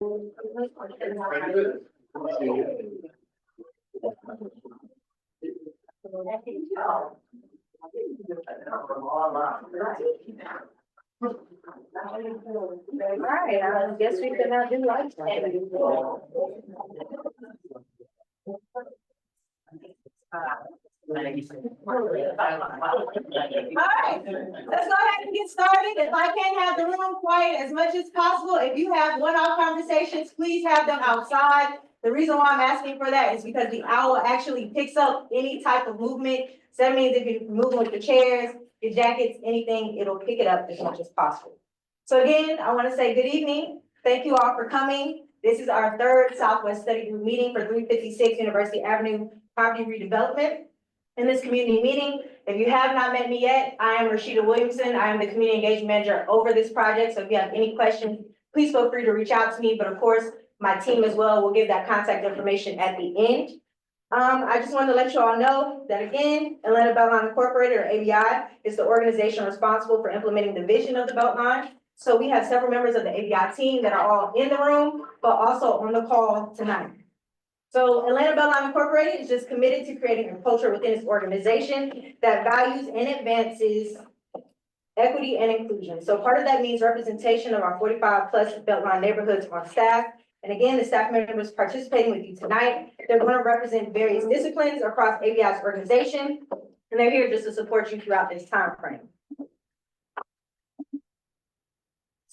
All right, I guess we can now do life. All right, let's go ahead and get started. If I can't have the room quiet as much as possible, if you have one-off conversations, please have them outside. The reason why I'm asking for that is because the owl actually picks up any type of movement. So that means if you're moving with the chairs, your jackets, anything, it'll pick it up as much as possible. So again, I want to say good evening. Thank you all for coming. This is our third Southwest Study Group meeting for 356 University Avenue Property Redevelopment. In this community meeting, if you have not met me yet, I am Rashida Williamson. I am the Community Engagement Manager over this project. So if you have any questions, please feel free to reach out to me. But of course, my team as well will give that contact information at the end. I just wanted to let you all know that again, Atlanta Beltline Incorporated, or ABI, is the organization responsible for implementing the vision of the Beltline. So we have several members of the ABI team that are all in the room, but also on the call tonight. So Atlanta Beltline Incorporated is just committed to creating a culture within its organization that values and advances equity and inclusion. So part of that means representation of our 45 plus Beltline neighborhoods on staff. And again, the staff members participating with you tonight, they're going to represent various disciplines across ABI's organization, and they're here just to support you throughout this time frame.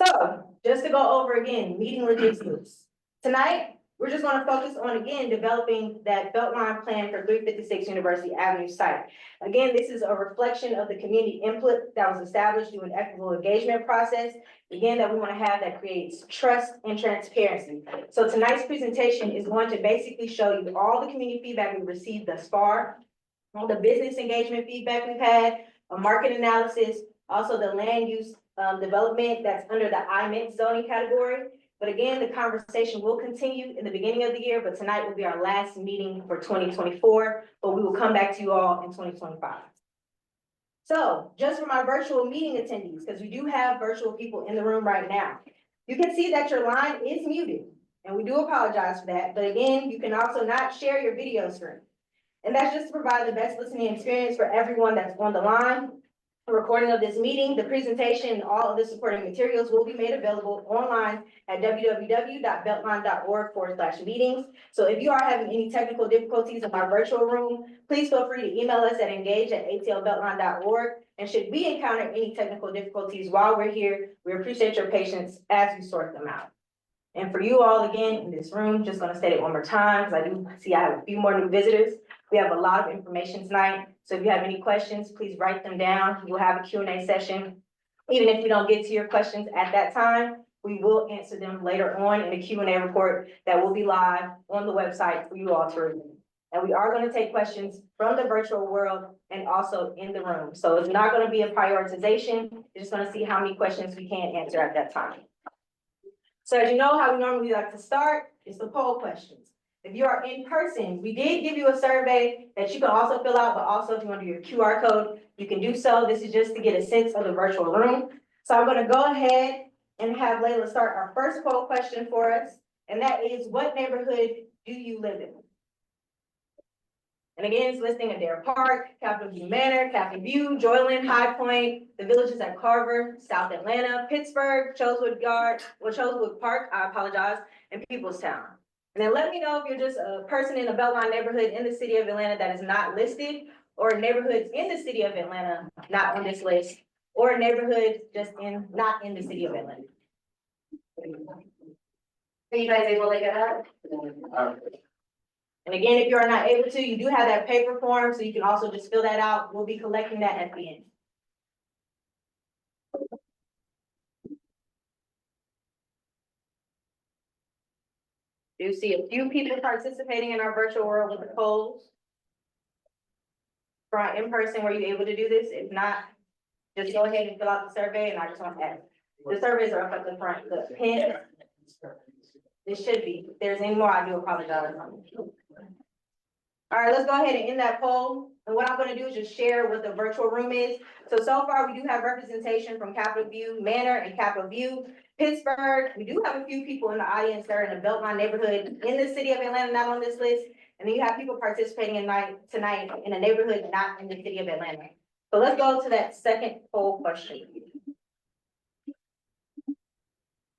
So just to go over again, meeting logistics. Tonight, we're just going to focus on, again, developing that Beltline plan for 356 University Avenue site. Again, this is a reflection of the community input that was established through an equitable engagement process, again, that we want to have that creates trust and transparency. So tonight's presentation is going to basically show you all the community feedback we've received thus far, all the business engagement feedback we've had, a market analysis, also the land use development that's under the IMIT zoning category. But again, the conversation will continue in the beginning of the year, but tonight will be our last meeting for 2024, but we will come back to you all in 2025. So just for my virtual meeting attendees, because we do have virtual people in the room right now, you can see that your line is muted, and we do apologize for that. But again, you can also not share your video screen. And that's just to provide the best listening experience for everyone that's on the line. A recording of this meeting, the presentation, and all of the supporting materials will be made available online at www.beltline.org/meetings. So if you are having any technical difficulties in our virtual room, please feel free to email us at engage@atlbeltline.org. And should we encounter any technical difficulties while we're here, we appreciate your patience as we sort them out. And for you all, again, in this room, just gonna state it one more time, because I do see I have a few more new visitors. We have a lot of information tonight. So if you have any questions, please write them down. We'll have a Q&A session. Even if we don't get to your questions at that time, we will answer them later on in a Q&A report that will be live on the website for you all to review. And we are going to take questions from the virtual world and also in the room. So it's not going to be a prioritization. You're just going to see how many questions we can answer at that time. So as you know, how we normally like to start is the poll questions. If you are in person, we did give you a survey that you can also fill out, but also if you want to do your QR code, you can do so. This is just to get a sense of the virtual room. So I'm going to go ahead and have Layla start our first poll question for us. And that is, what neighborhood do you live in? And again, it's listing Adair Park, Capitol View Manor, Capitol View, Joyland, High Point, the villages at Carver, South Atlanta, Pittsburgh, Chosewood Park, I apologize, and Peoplestown. And then let me know if you're just a person in a Beltline neighborhood in the city of Atlanta that is not listed, or neighborhoods in the city of Atlanta not on this list, or neighborhoods just not in the city of Atlanta. Are you guys able to get that? And again, if you are not able to, you do have that paper form, so you can also just fill that out. We'll be collecting that at the end. Do see a few people participating in our virtual world with the polls. For our in-person, were you able to do this? If not, just go ahead and fill out the survey, and I just want to add, the surveys are up at the front, the pen. It should be. If there's any more, I do apologize. All right, let's go ahead and end that poll. And what I'm going to do is just share what the virtual room is. So far we do have representation from Capitol View Manor and Capitol View. Pittsburgh. We do have a few people in the audience that are in the Beltline neighborhood in the city of Atlanta, not on this list. And then you have people participating tonight in a neighborhood not in the city of Atlanta. So let's go to that second poll question.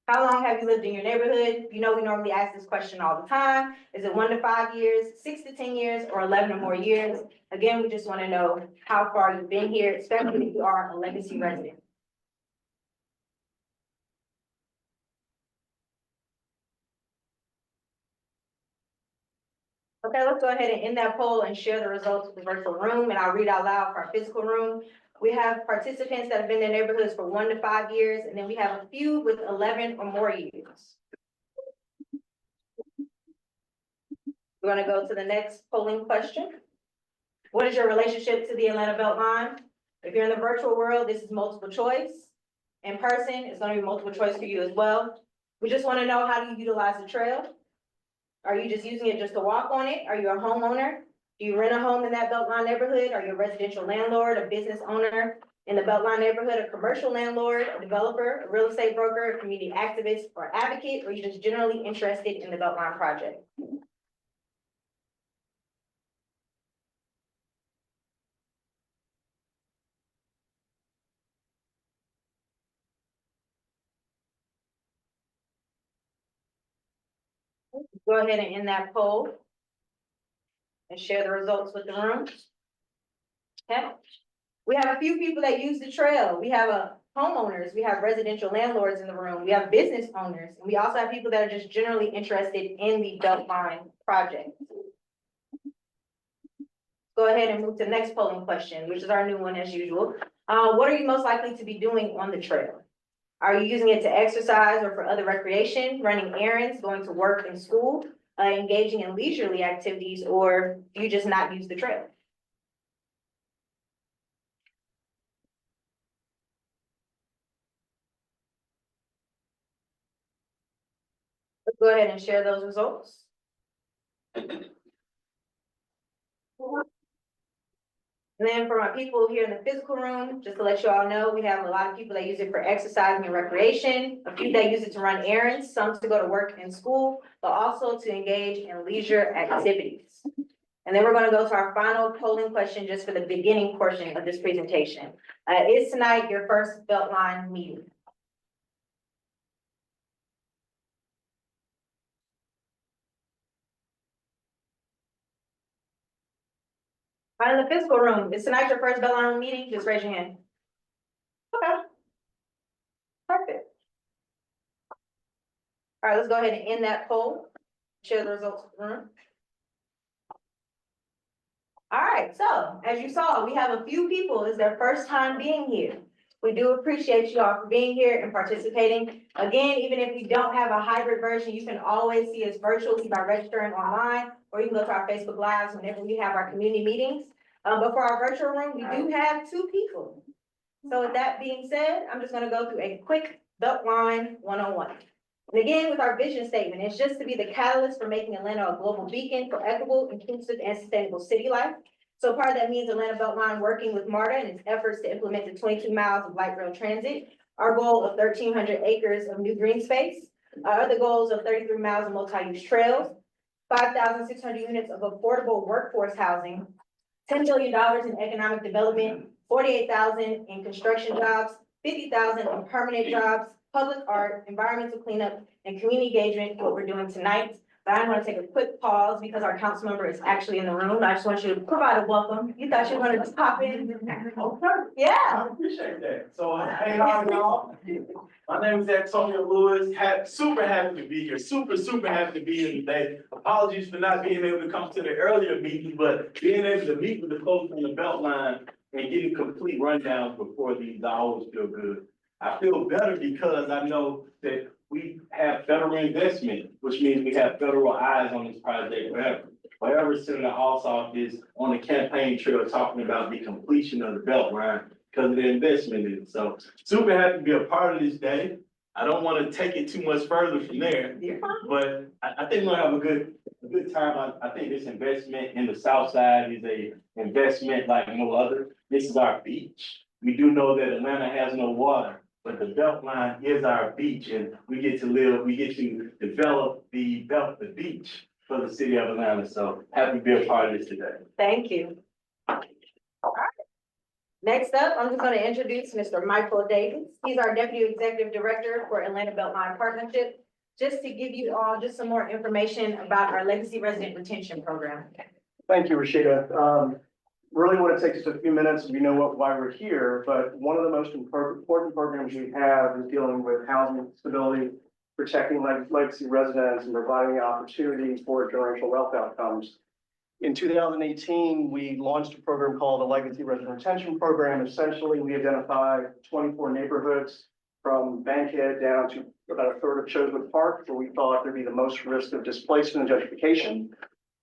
How long have you lived in your neighborhood? You know, we normally ask this question all the time. Is it 1 to 5 years, 6 to 10 years, or 11 or more years? Again, we just want to know how far you've been here, especially if you are a legacy resident. Okay, let's go ahead and end that poll and share the results of the virtual room, and I'll read out loud for our physical room. We have participants that have been in their neighborhoods for 1 to 5 years, and then we have a few with 11 or more years. We're gonna go to the next polling question. What is your relationship to the Atlanta Beltline? If you're in the virtual world, this is multiple choice. In person, it's gonna be multiple choice for you as well. We just wanna know, how do you utilize the trail? Are you just using it just to walk on it? Are you a homeowner? Do you rent a home in that Beltline neighborhood? Are you a residential landlord, a business owner in the Beltline neighborhood, a commercial landlord, a developer, a real estate broker, a community activist, or advocate, or are you just generally interested in the Beltline project? Go ahead and end that poll and share the results with the room. Okay. We have a few people that use the trail. We have homeowners, we have residential landlords in the room, we have business owners, and we also have people that are just generally interested in the Beltline project. Go ahead and move to the next polling question, which is our new one as usual. What are you most likely to be doing on the trail? Are you using it to exercise or for other recreation, running errands, going to work and school, engaging in leisurely activities, or do you just not use the trail? Let's go ahead and share those results. And then for my people here in the physical room, just to let you all know, we have a lot of people that use it for exercising and recreation, a few that use it to run errands, some to go to work and school, but also to engage in leisure activities. And then we're going to go to our final polling question just for the beginning portion of this presentation. Is tonight your first Beltline meeting? Right in the physical room, is tonight your first Beltline meeting? Just raise your hand. Okay. Perfect. All right, let's go ahead and end that poll. Share the results with the room. All right, so as you saw, we have a few people, it's their first time being here. We do appreciate you all for being here and participating. Again, even if we don't have a hybrid version, you can always see us virtually by registering online, or you can go to our Facebook Lives whenever we have our community meetings. But for our virtual room, we do have 2 people. So with that being said, I'm just gonna go through a quick Beltline 101. And again, with our vision statement, it's just to be the catalyst for making Atlanta a global beacon for equitable, inclusive, and sustainable city life. So part of that means Atlanta Beltline working with MARTA and its efforts to implement the 22 miles of light rail transit, our goal of 1,300 acres of new green space, our other goals of 33 miles of multi-use trails, 5,600 units of affordable workforce housing, $10 billion in economic development, 48,000 in construction jobs, 50,000 in permanent jobs, public art, environmental cleanup, and community engagement, what we're doing tonight. But I'm gonna take a quick pause because our council member is actually in the room. I just want you to provide a welcome. You thought you were gonna just pop in? Okay. Yeah. I appreciate that. So, hey, y'all. My name is Antonio Lewis. Super happy to be here. Super happy to be here today. Apologies for not being able to come to the earlier meeting, but being able to meet with the folks on the Beltline and getting complete rundowns before these, I always feel good. I feel better because I know that we have federal investment, which means we have federal eyes on this project forever. Wherever Senator Ossoff is on the campaign trail talking about the completion of the Beltline because of the investment in it. So super happy to be a part of this day. I don't want to take it too much further from there, but I think we'll have a good time. I think this investment in the South Side is a investment like no other. This is our beach. We do know that Atlanta has no water. but the Beltline is our beach, and we get to develop the beach for the city of Atlanta. So happy to be a part of this today. Thank you. Next up, I'm just going to introduce Mr. Michael Davis. He's our Deputy Executive Director for Atlanta Beltline Partnership. Just to give you all just some more information about our Legacy Resident Retention Program. Thank you, Rashida. Really what it takes is a few minutes, we know why we're here, but one of the most important programs we have is dealing with housing stability, protecting legacy residents and providing the opportunity for generational wealth outcomes. In 2018, we launched a program called the Legacy Resident Retention Program. Essentially, we identified 24 neighborhoods from Bankhead down to about a third of Chosewood Park, where we thought there'd be the most risk of displacement and gentrification.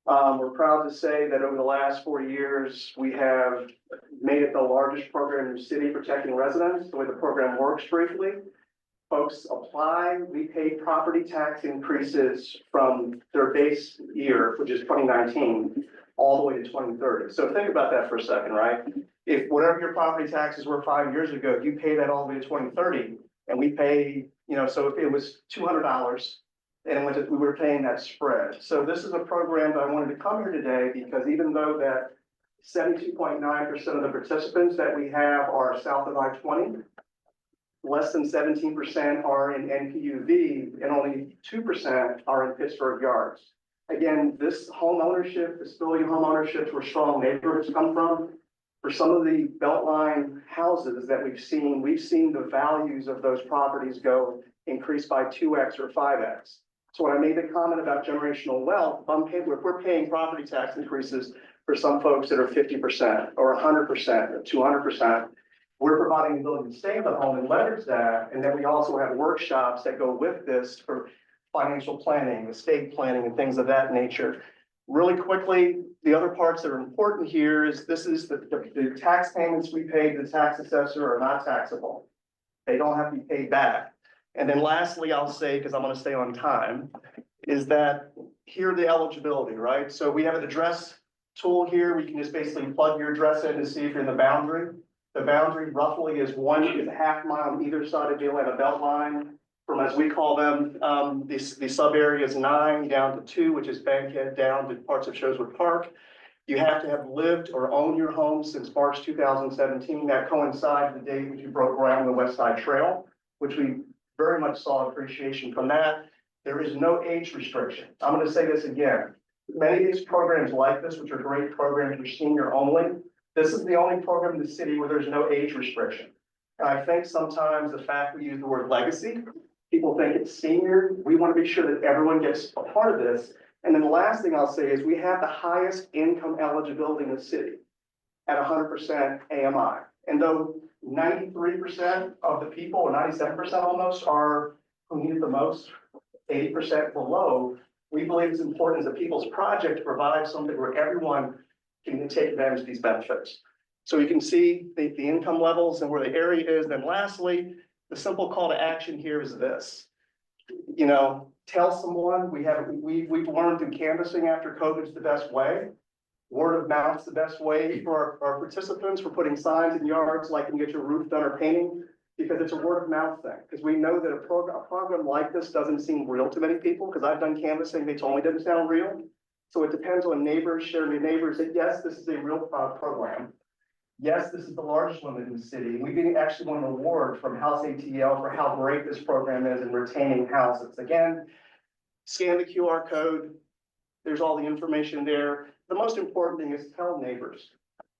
We're proud to say that over the last 4 years, we have made it the largest program in the city protecting residents. The way the program works briefly, folks apply, we pay property tax increases from their base year, which is 2019, all the way to 2030. So think about that for a second, right? If whatever your property taxes were 5 years ago, you pay that all the way to 2030, and we pay, so if it was $200, and we were paying that spread. So this is a program that I wanted to come here today because even though that 72.9% of the participants that we have are south of I-20, less than 17% are in NPUV and only 2% are in Pittsburgh Yards. Again, this home ownership, this building home ownership where strong neighborhoods come from. For some of the Beltline houses that we've seen the values of those properties increase by 2x or 5x. So when I made the comment about generational wealth, if we're paying property tax increases for some folks that are 50% or 100% or 200%, we're providing the ability to stay in the home and leverage that. And then we also have workshops that go with this for financial planning, estate planning, and things of that nature. Really quickly, the other parts that are important here is the tax payments we pay to the tax assessor are not taxable. They don't have to be paid back. And then lastly, I'll say, because I'm going to stay on time, is that here the eligibility, right? So we have an address tool here. We can just basically plug your address in to see if you're in the boundary. The boundary roughly is a half mile on either side of the Atlanta Beltline. From, as we call them, the sub area is 9 down to 2, which is Bankhead down to parts of Chosewood Park. You have to have lived or owned your home since March 2017. That coincides with the date which you broke ground on the West Side Trail, which we very much saw appreciation from that. There is no age restriction. I'm going to say this again. Many of these programs like this, which are great programs for senior only, this is the only program in the city where there's no age restriction. And I think sometimes the fact we use the word legacy, people think it's senior. We want to be sure that everyone gets a part of this. And then the last thing I'll say is we have the highest income eligibility in the city at 100% AMI. And though 93% of the people, or 97% almost, are who need it the most, 80% below, we believe it's important as a people's project to provide something where everyone can take advantage of these benefits. So you can see the income levels and where the area is. Then lastly, the simple call to action here is this. Tell someone. We've learned through canvassing after COVID's the best way. Word of mouth's the best way for our participants, for putting signs in yards like you can get your roof done or painting, because it's a word of mouth thing. Because we know that a program like this doesn't seem real to many people, because I've done canvassing, they told me it didn't sound real. So it depends on neighbors, sharing with neighbors that yes, this is a real program. Yes, this is the largest one in the city. We actually won an award from House ATL for how great this program is in retaining houses. Again, scan the QR code. There's all the information there. The most important thing is tell neighbors.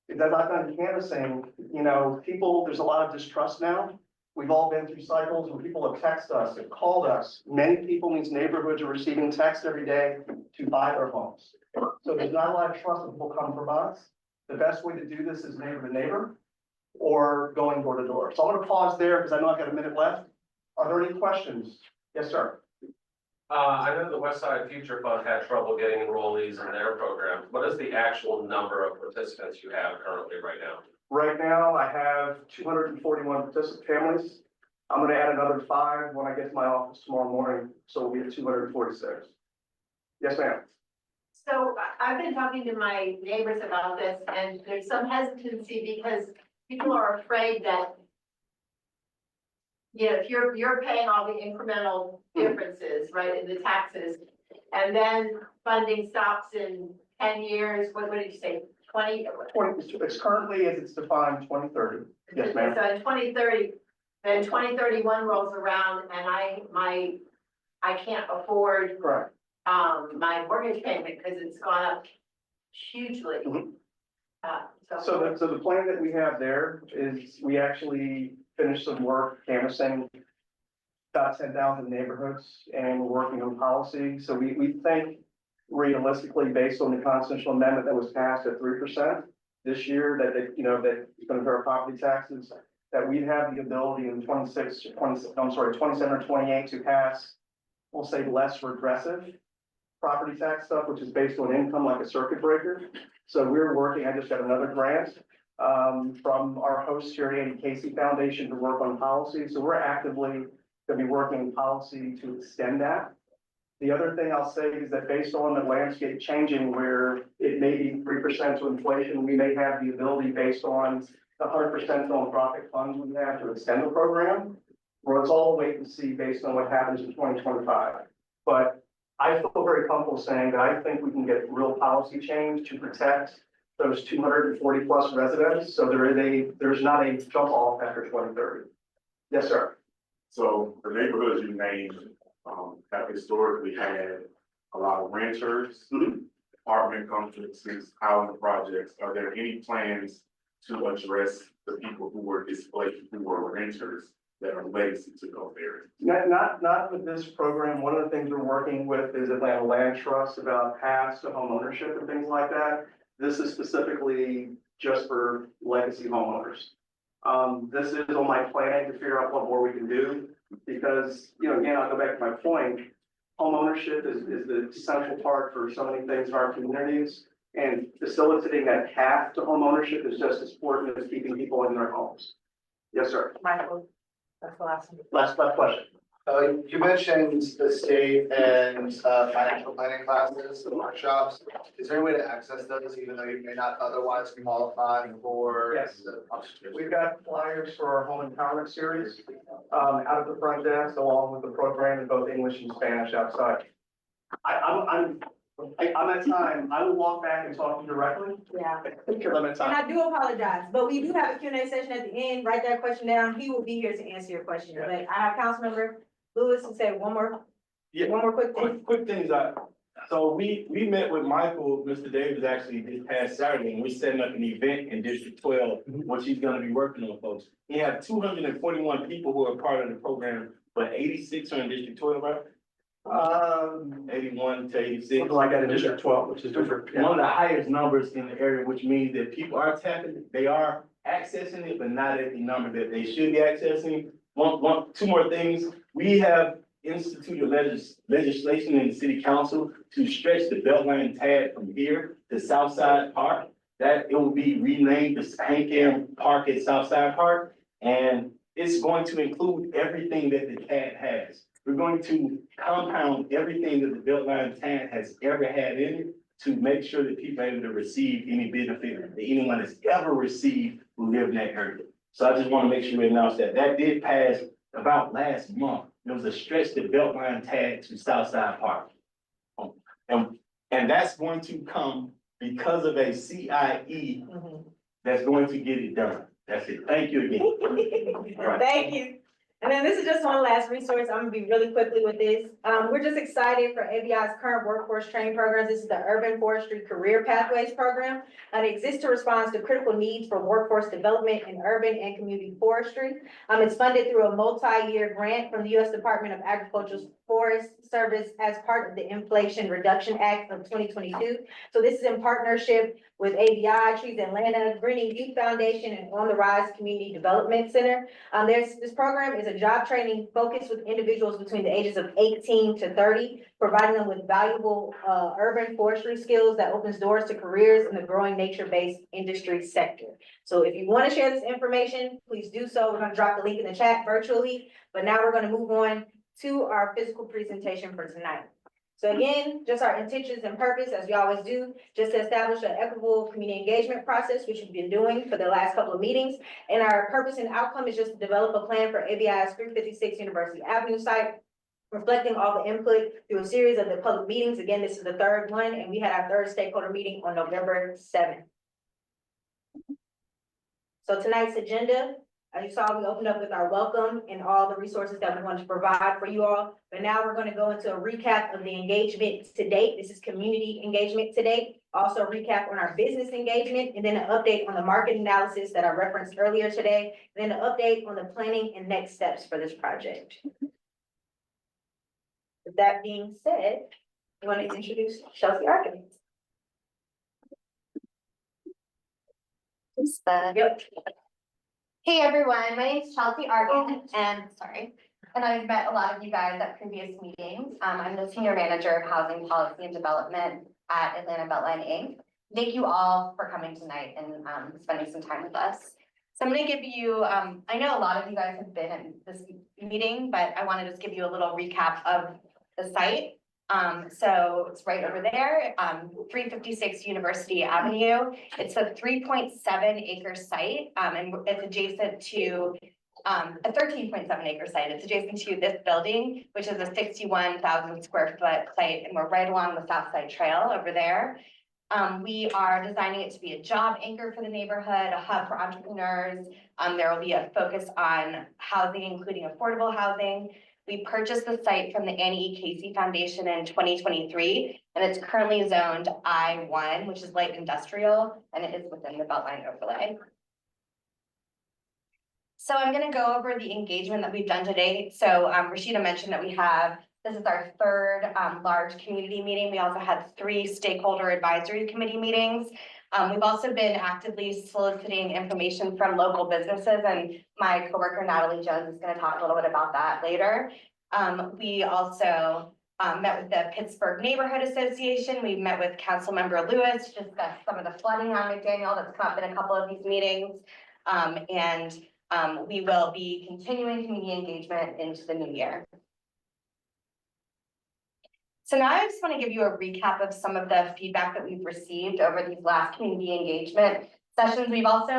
Because I've done canvassing, there's a lot of distrust now. We've all been through cycles where people have texted us, have called us. Many people in these neighborhoods are receiving texts every day to buy their homes. So there's not a lot of trust that will come from us. The best way to do this is neighbor to neighbor or going door to door. So I'm going to pause there because I know I've got a minute left. Are there any questions? Yes, sir. I know the West Side Future Fund had trouble getting enrollees in their program. What is the actual number of participants you have currently right now? Right now, I have 241 participant families. I'm going to add another 5 when I get to my office tomorrow morning. So we'll be at 246. Yes, ma'am. So I've been talking to my neighbors about this, and there's some hesitancy because people are afraid that if you're paying all the incremental differences, right, in the taxes, and then funding stops in 10 years, what did you say, 20? It's currently, as it's defined, 2030. Yes, ma'am. So in 2030, then 2031 rolls around and I can't afford, Correct. my mortgage payment because it's gone up hugely. Mhm. So, So the plan that we have there is we actually finished some work canvassing about 10,000 neighborhoods and we're working on policy. So we think realistically, based on the constitutional amendment that was passed at 3% this year, that that it's going to hurt property taxes, that we have the ability in 27 or 28 to pass, we'll say, less regressive property tax stuff, which is based on income like a circuit breaker. So we're working, I just got another grant from our host here at Andy Casey Foundation to work on policy. So we're actively going to be working on policy to extend that. The other thing I'll say is that based on the landscape changing where it may be 3% to inflation, we may have the ability based on the 100% philanthropic funds we have to extend the program. Well, it's all wait and see based on what happens in 2025. But I feel very comfortable saying that I think we can get real policy change to protect those 240 plus residents. So there's not a jump off after 2030. Yes, sir. So the neighborhoods you named, have historically had a lot of renters, apartment complexes, housing projects. Are there any plans to address the people who were displaced, who were renters that are legacy to those areas? Not with this program. One of the things we're working with is Atlanta Land Trust about paths to home ownership and things like that. This is specifically just for legacy homeowners. This is on my planning to figure out what more we can do because, again, I'll go back to my point. Home ownership is the central part for so many things in our communities, and facilitating that path to home ownership is just as important as keeping people in their homes. Yes, sir. Michael, that's the last one. Last question. You mentioned the state and financial planning classes and workshops. Is there a way to access those even though you may not otherwise qualify for? Yes. We've got flyers for our home empowerment series out at the front desk, along with the program in both English and Spanish outside. I'm at time. I will walk back and talk to you directly. Yeah. Because I'm at And time. I do apologize, but we do have a Q&A session at the end. Write that question down. He will be here to answer your question. Yeah. But I have Councilmember Lewis to say one more quick thing. Quick things. So we met with Michael, Mr. Davis, actually this past Saturday, and we're setting up an event in District 12, which he's gonna be working on, folks. He have 241 people who are part of the program, but 86 are in District 12, right? 81 to 86. Something like that in District 12, which is different. One of the highest numbers in the area, which means that people are tapping, they are accessing it, but not at the number that they should be accessing. Two more things. We have instituted legislation in the city council to stretch the Beltline tag from here to Southside Park. That it will be renamed the Hank Aaron Park at Southside Park. And it's going to include everything that the tag has. We're going to compound everything that the Beltline tag has ever had in it to make sure that people are able to receive any benefit that anyone has ever received who live in that area. So I just want to make sure we announce that. That did pass about last month. It was a stretch the Beltline tag to Southside Park. And that's going to come because of a CIE that's going to get it done. That's it. Thank you again. All right. Thank you. And then this is just one last resource. I'm gonna be really quickly with this. We're just excited for ABI's current workforce training programs. This is the Urban Forestry Career Pathways Program. And it exists to respond to critical needs for workforce development in urban and community forestry. It's funded through a multi-year grant from the U.S. Department of Agriculture's Forest Service as part of the Inflation Reduction Act of 2022. So this is in partnership with ABI, Trees Atlanta, Greening Youth Foundation, and On the Rise Community Development Center. This program is a job training focused with individuals between the ages of 18 to 30, providing them with valuable urban forestry skills that opens doors to careers in the growing nature-based industry sector. So if you want to share this information, please do so. We're going to drop the link in the chat virtually, but now we're going to move on to our physical presentation for tonight. So again, just our intentions and purpose, as we always do, just to establish an equitable community engagement process, which we've been doing for the last couple of meetings. And our purpose and outcome is just to develop a plan for ABI's 356 University Avenue site, reflecting all the input through a series of the public meetings. Again, this is the third one, and we had our third stakeholder meeting on November 7th. So tonight's agenda, as you saw, we opened up with our welcome and all the resources that we want to provide for you all. But now we're going to go into a recap of the engagement to date. This is community engagement to date. Also recap on our business engagement, and then an update on the market analysis that I referenced earlier today. Then an update on the planning and next steps for this project. With that being said, I want to introduce Chelsea Arkin. Yep. Hey everyone, my name is Chelsea Arkin and I've met a lot of you guys at previous meetings. I'm the Senior Manager of Housing Policy and Development at Atlanta Beltline, Inc. Thank you all for coming tonight and spending some time with us. So I'm gonna give you, I know a lot of you guys have been in this meeting, but I wanna just give you a little recap of the site. So it's right over there, 356 University Avenue. It's a 3.7 acre site, and it's adjacent to a 13.7 acre site. It's adjacent to this building, which is a 61,000 square foot site, and we're right along the South Side Trail over there. We are designing it to be a job anchor for the neighborhood, a hub for entrepreneurs. There will be a focus on housing, including affordable housing. We purchased the site from the Annie E. Casey Foundation in 2023, and it's currently zoned I-1, which is light industrial, and it is within the Beltline overlay. So I'm gonna go over the engagement that we've done today. So Rashida mentioned that this is our third large community meeting. We also had 3 stakeholder advisory committee meetings. We've also been actively soliciting information from local businesses, and my coworker Natalie Jones is going to talk a little bit about that later. We also met with the Pittsburgh Neighborhood Association. We met with Councilmember Lewis to discuss some of the flooding on McDaniel that's come up in a couple of these meetings. We will be continuing community engagement into the new year. So now I just want to give you a recap of some of the feedback that we've received over these last community engagement sessions. We've also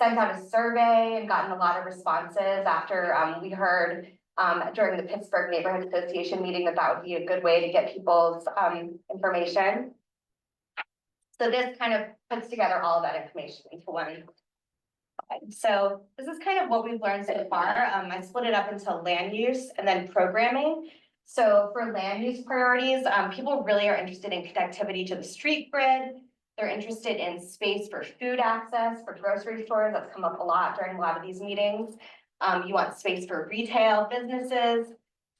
sent out a survey and gotten a lot of responses after we heard during the Pittsburgh Neighborhood Association meeting that would be a good way to get people's information. So this kind of puts together all of that information into one slide. So this is kind of what we've learned so far. I split it up into land use and then programming. So for land use priorities, people really are interested in connectivity to the street grid. They're interested in space for food access, for grocery stores. That's come up a lot during a lot of these meetings. You want space for retail businesses,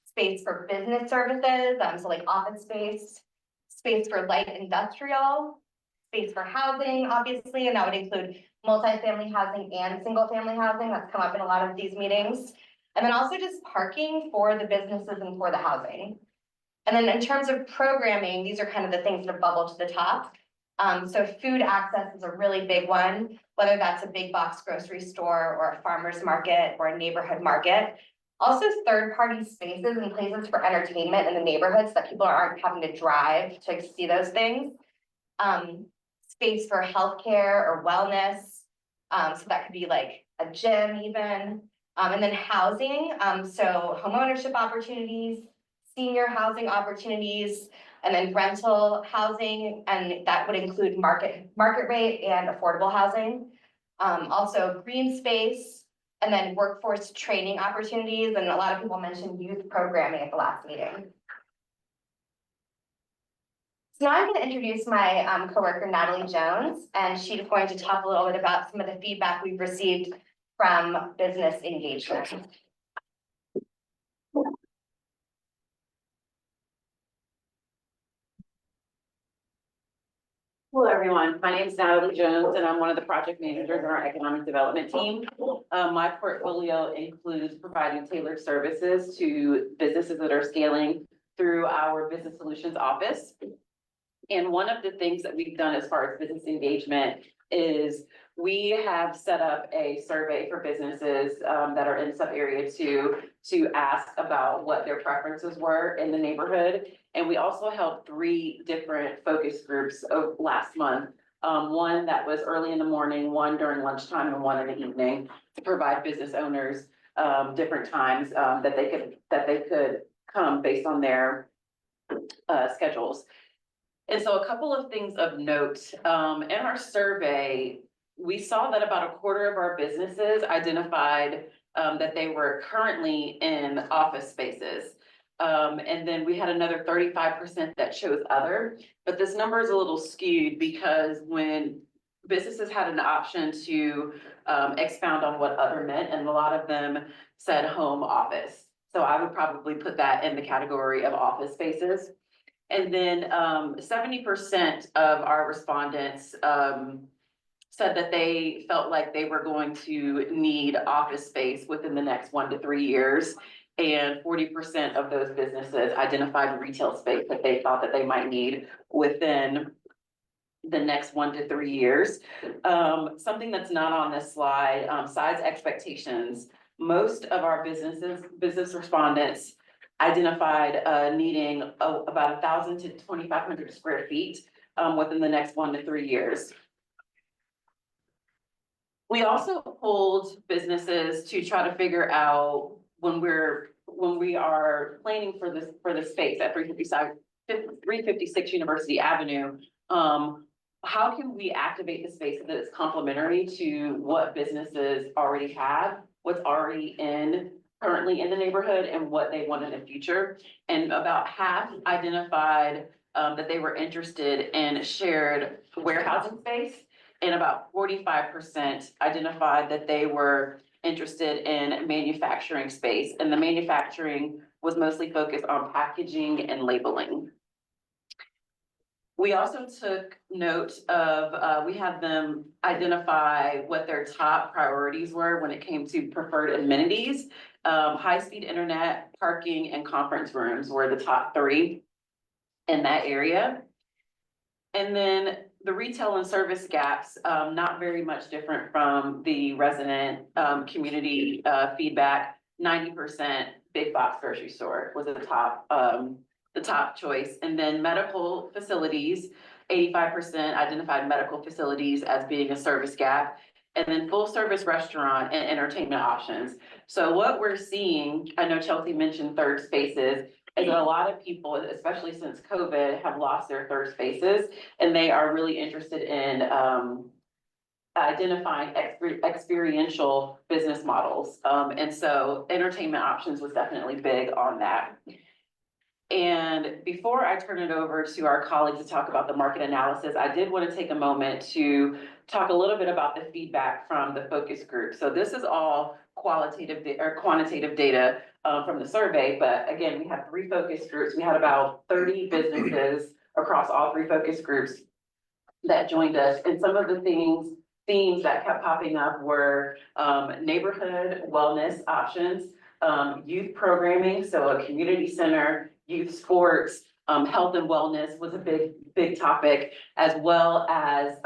space for business services, so like office space for light industrial, space for housing, obviously, and that would include multifamily housing and single family housing. That's come up in a lot of these meetings. And then also just parking for the businesses and for the housing. And then in terms of programming, these are kind of the things that have bubbled to the top. So food access is a really big one, whether that's a big box grocery store or a farmer's market or a neighborhood market. Also third-party spaces and places for entertainment in the neighborhoods that people aren't having to drive to see those things. Space for healthcare or wellness. So that could be like a gym even. And then housing, so homeownership opportunities, senior housing opportunities, and then rental housing, and that would include market rate and affordable housing. Also green space, and then workforce training opportunities, and a lot of people mentioned youth programming at the last meeting. So now I'm going to introduce my coworker Natalie Jones, and she's going to talk a little bit about some of the feedback we've received from business engagement. Hello, everyone. My name is Natalie Jones, and I'm one of the project managers in our economic development team. My portfolio includes providing tailored services to businesses that are scaling through our business solutions office. And one of the things that we've done as far as business engagement is we have set up a survey for businesses that are in sub-area two to ask about what their preferences were in the neighborhood. And we also held 3 different focus groups of last month. One that was early in the morning, one during lunchtime, and one in the evening, to provide business owners different times that they could come based on their schedules. And so a couple of things of note, in our survey, we saw that about a quarter of our businesses identified that they were currently in office spaces. And then we had another 35% that chose other, but this number is a little skewed because when businesses had an option to expound on what other meant, and a lot of them said home office. So I would probably put that in the category of office spaces. And then 70% of our respondents said that they felt like they were going to need office space within the next 1 to 3 years. And 40% of those businesses identified retail space that they thought that they might need within the next 1 to 3 years. Something that's not on this slide, size expectations. Most of our business respondents identified needing about 1,000 to 2,500 square feet within the next 1 to 3 years. We also polled businesses to try to figure out when we are planning for this space at 356 University Avenue, how can we activate the space so that it's complementary to what businesses already have, what's already currently in the neighborhood, and what they want in the future. And about half identified that they were interested in shared warehousing space, and about 45% identified that they were interested in manufacturing space. And the manufacturing was mostly focused on packaging and labeling. We also took note of, we had them identify what their top priorities were when it came to preferred amenities. High-speed internet, parking, and conference rooms were the top 3 in that area. And then the retail and service gaps, not very much different from the resident community feedback. 90% big box grocery store was the top choice. And then medical facilities, 85% identified medical facilities as being a service gap. And then full service restaurant and entertainment options. So what we're seeing, I know Chelsea mentioned third spaces, is that a lot of people, especially since COVID, have lost their third spaces, and they are really interested in identifying experiential business models. And so entertainment options was definitely big on that. And before I turn it over to our colleagues to talk about the market analysis, I did want to take a moment to talk a little bit about the feedback from the focus group. So this is all qualitative or quantitative data from the survey, but again, we have 3 focus groups. We had about 30 businesses across all 3 focus groups that joined us, and some of the themes that kept popping up were neighborhood wellness options, youth programming, so a community center, youth sports, health and wellness was a big topic, as well as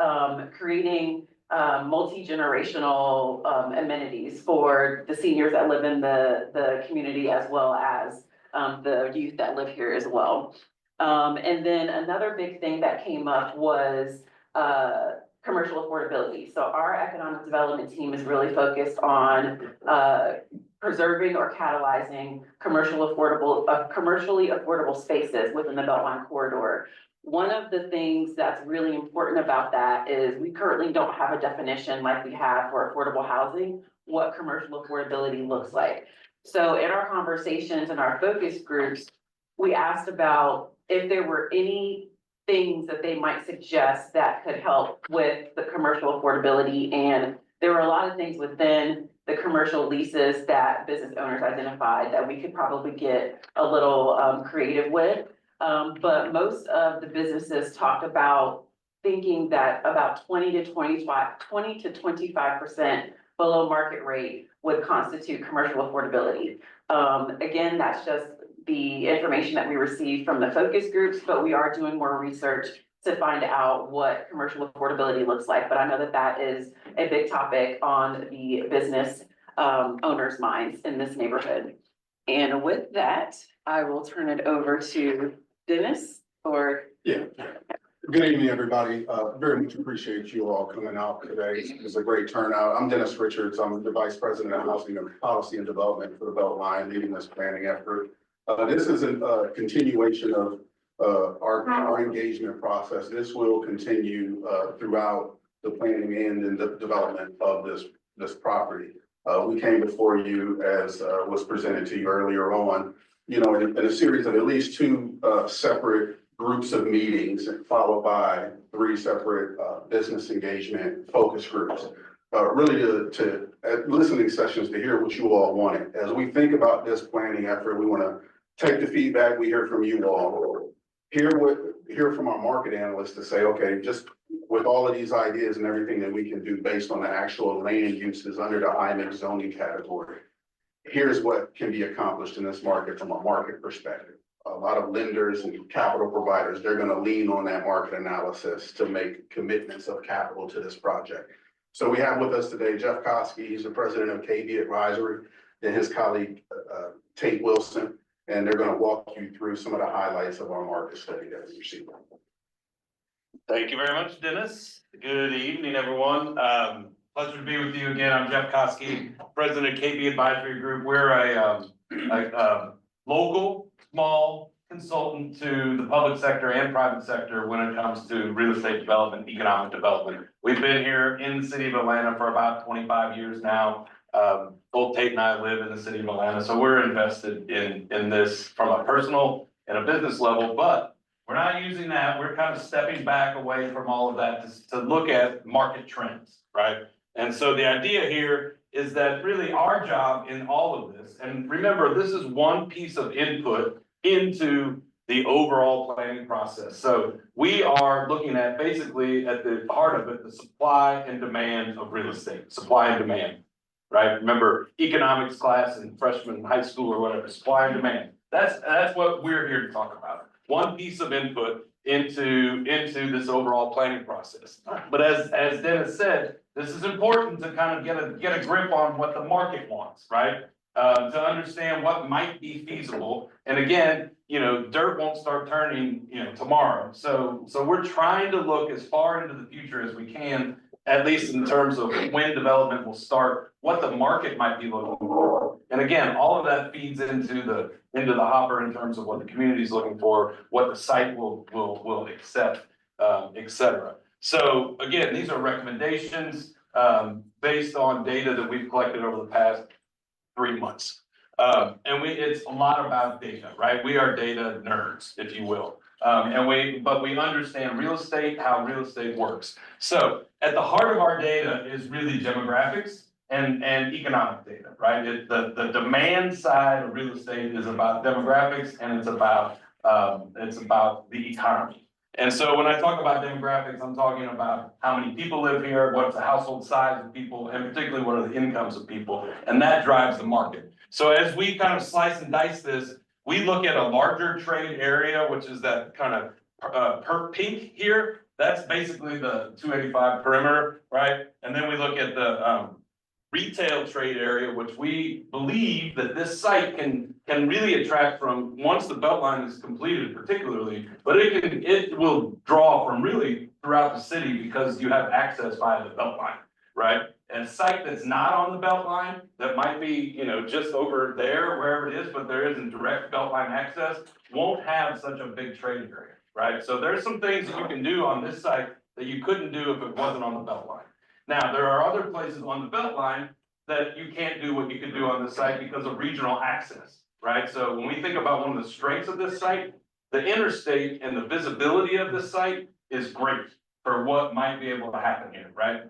creating multi-generational amenities for the seniors that live in the community, as well as the youth that live here as well. And then another big thing that came up was commercial affordability. So our economic development team is really focused on preserving or catalyzing commercially affordable spaces within the Beltline corridor. One of the things that's really important about that is we currently don't have a definition like we have for affordable housing, what commercial affordability looks like. So in our conversations and our focus groups, we asked about if there were any things that they might suggest that could help with the commercial affordability. And there were a lot of things within the commercial leases that business owners identified that we could probably get a little creative with. But most of the businesses talked about thinking that about 20 to 25% below market rate would constitute commercial affordability. Again, that's just the information that we received from the focus groups, but we are doing more research to find out what commercial affordability looks like. But I know that that is a big topic on the business owners' minds in this neighborhood. And with that, I will turn it over to Dennis for. Yeah. Good evening, everybody. Very much appreciate you all coming out today. It's a great turnout. I'm Dennis Richards. I'm the Vice President of Housing and Policy and Development for the Beltline, leading this planning effort. This is a continuation of our engagement process. This will continue throughout the planning and the development of this property. We came before you as was presented to you earlier on, in a series of at least two separate groups of meetings, followed by three separate business engagement focus groups. Really to listening sessions to hear what you all wanted. As we think about this planning effort, we want to take the feedback we hear from you all, hear from our market analysts to say, okay, just with all of these ideas and everything that we can do based on the actual land uses under the IMIC zoning category, here's what can be accomplished in this market from a market perspective. A lot of lenders and capital providers, they're going to lean on that market analysis to make commitments of capital to this project. So we have with us today Jeff Koski, he's the president of KB Advisory, and his colleague Tate Wilson, and they're going to walk you through some of the highlights of our market study that we received. Thank you very much, Dennis. Good evening, everyone. Pleasure to be with you again. I'm Jeff Koski, president of KB Advisory Group. We're a local, small consultant to the public sector and private sector when it comes to real estate development, economic development. We've been here in the city of Atlanta for about 25 years now. Both Tate and I live in the city of Atlanta, so we're invested in this from a personal and a business level, but we're not using that. We're kind of stepping back away from all of that to look at market trends, right? And so the idea here is that really our job in all of this, and remember, this is one piece of input into the overall planning process. So we are looking at basically at the heart of it, the supply and demand of real estate, supply and demand, right? Remember economics class in freshman high school or whatever, supply and demand. That's what we're here to talk about. One piece of input into this overall planning process. But as Dennis said, this is important to kind of get a grip on what the market wants, right? To understand what might be feasible. And again, dirt won't start turning, tomorrow. So we're trying to look as far into the future as we can, at least in terms of when development will start, what the market might be looking for. And again, all of that feeds into the hopper in terms of what the community is looking for, what the site will accept, et cetera. So again, these are recommendations based on data that we've collected over the past 3 months. And it's a lot about data, right? We are data nerds, if you will. But we understand real estate, how real estate works. So at the heart of our data is really demographics and economic data, right? The demand side of real estate is about demographics and it's about the economy. And so when I talk about demographics, I'm talking about how many people live here, what's the household size of people, and particularly what are the incomes of people, and that drives the market. So as we kind of slice and dice this, we look at a larger trade area, which is that kind of pink here. That's basically the 285 perimeter, right? And then we look at the retail trade area, which we believe that this site can really attract from once the Beltline is completed particularly, but it will draw from really throughout the city because you have access via the Beltline, right? And a site that's not on the Beltline, that might be, just over there, wherever it is, but there isn't direct Beltline access, won't have such a big trade area, right? So there's some things that you can do on this site that you couldn't do if it wasn't on the Beltline. Now, there are other places on the Beltline that you can't do what you could do on this site because of regional access, right? So when we think about one of the strengths of this site, the interstate and the visibility of this site is great for what might be able to happen here, right?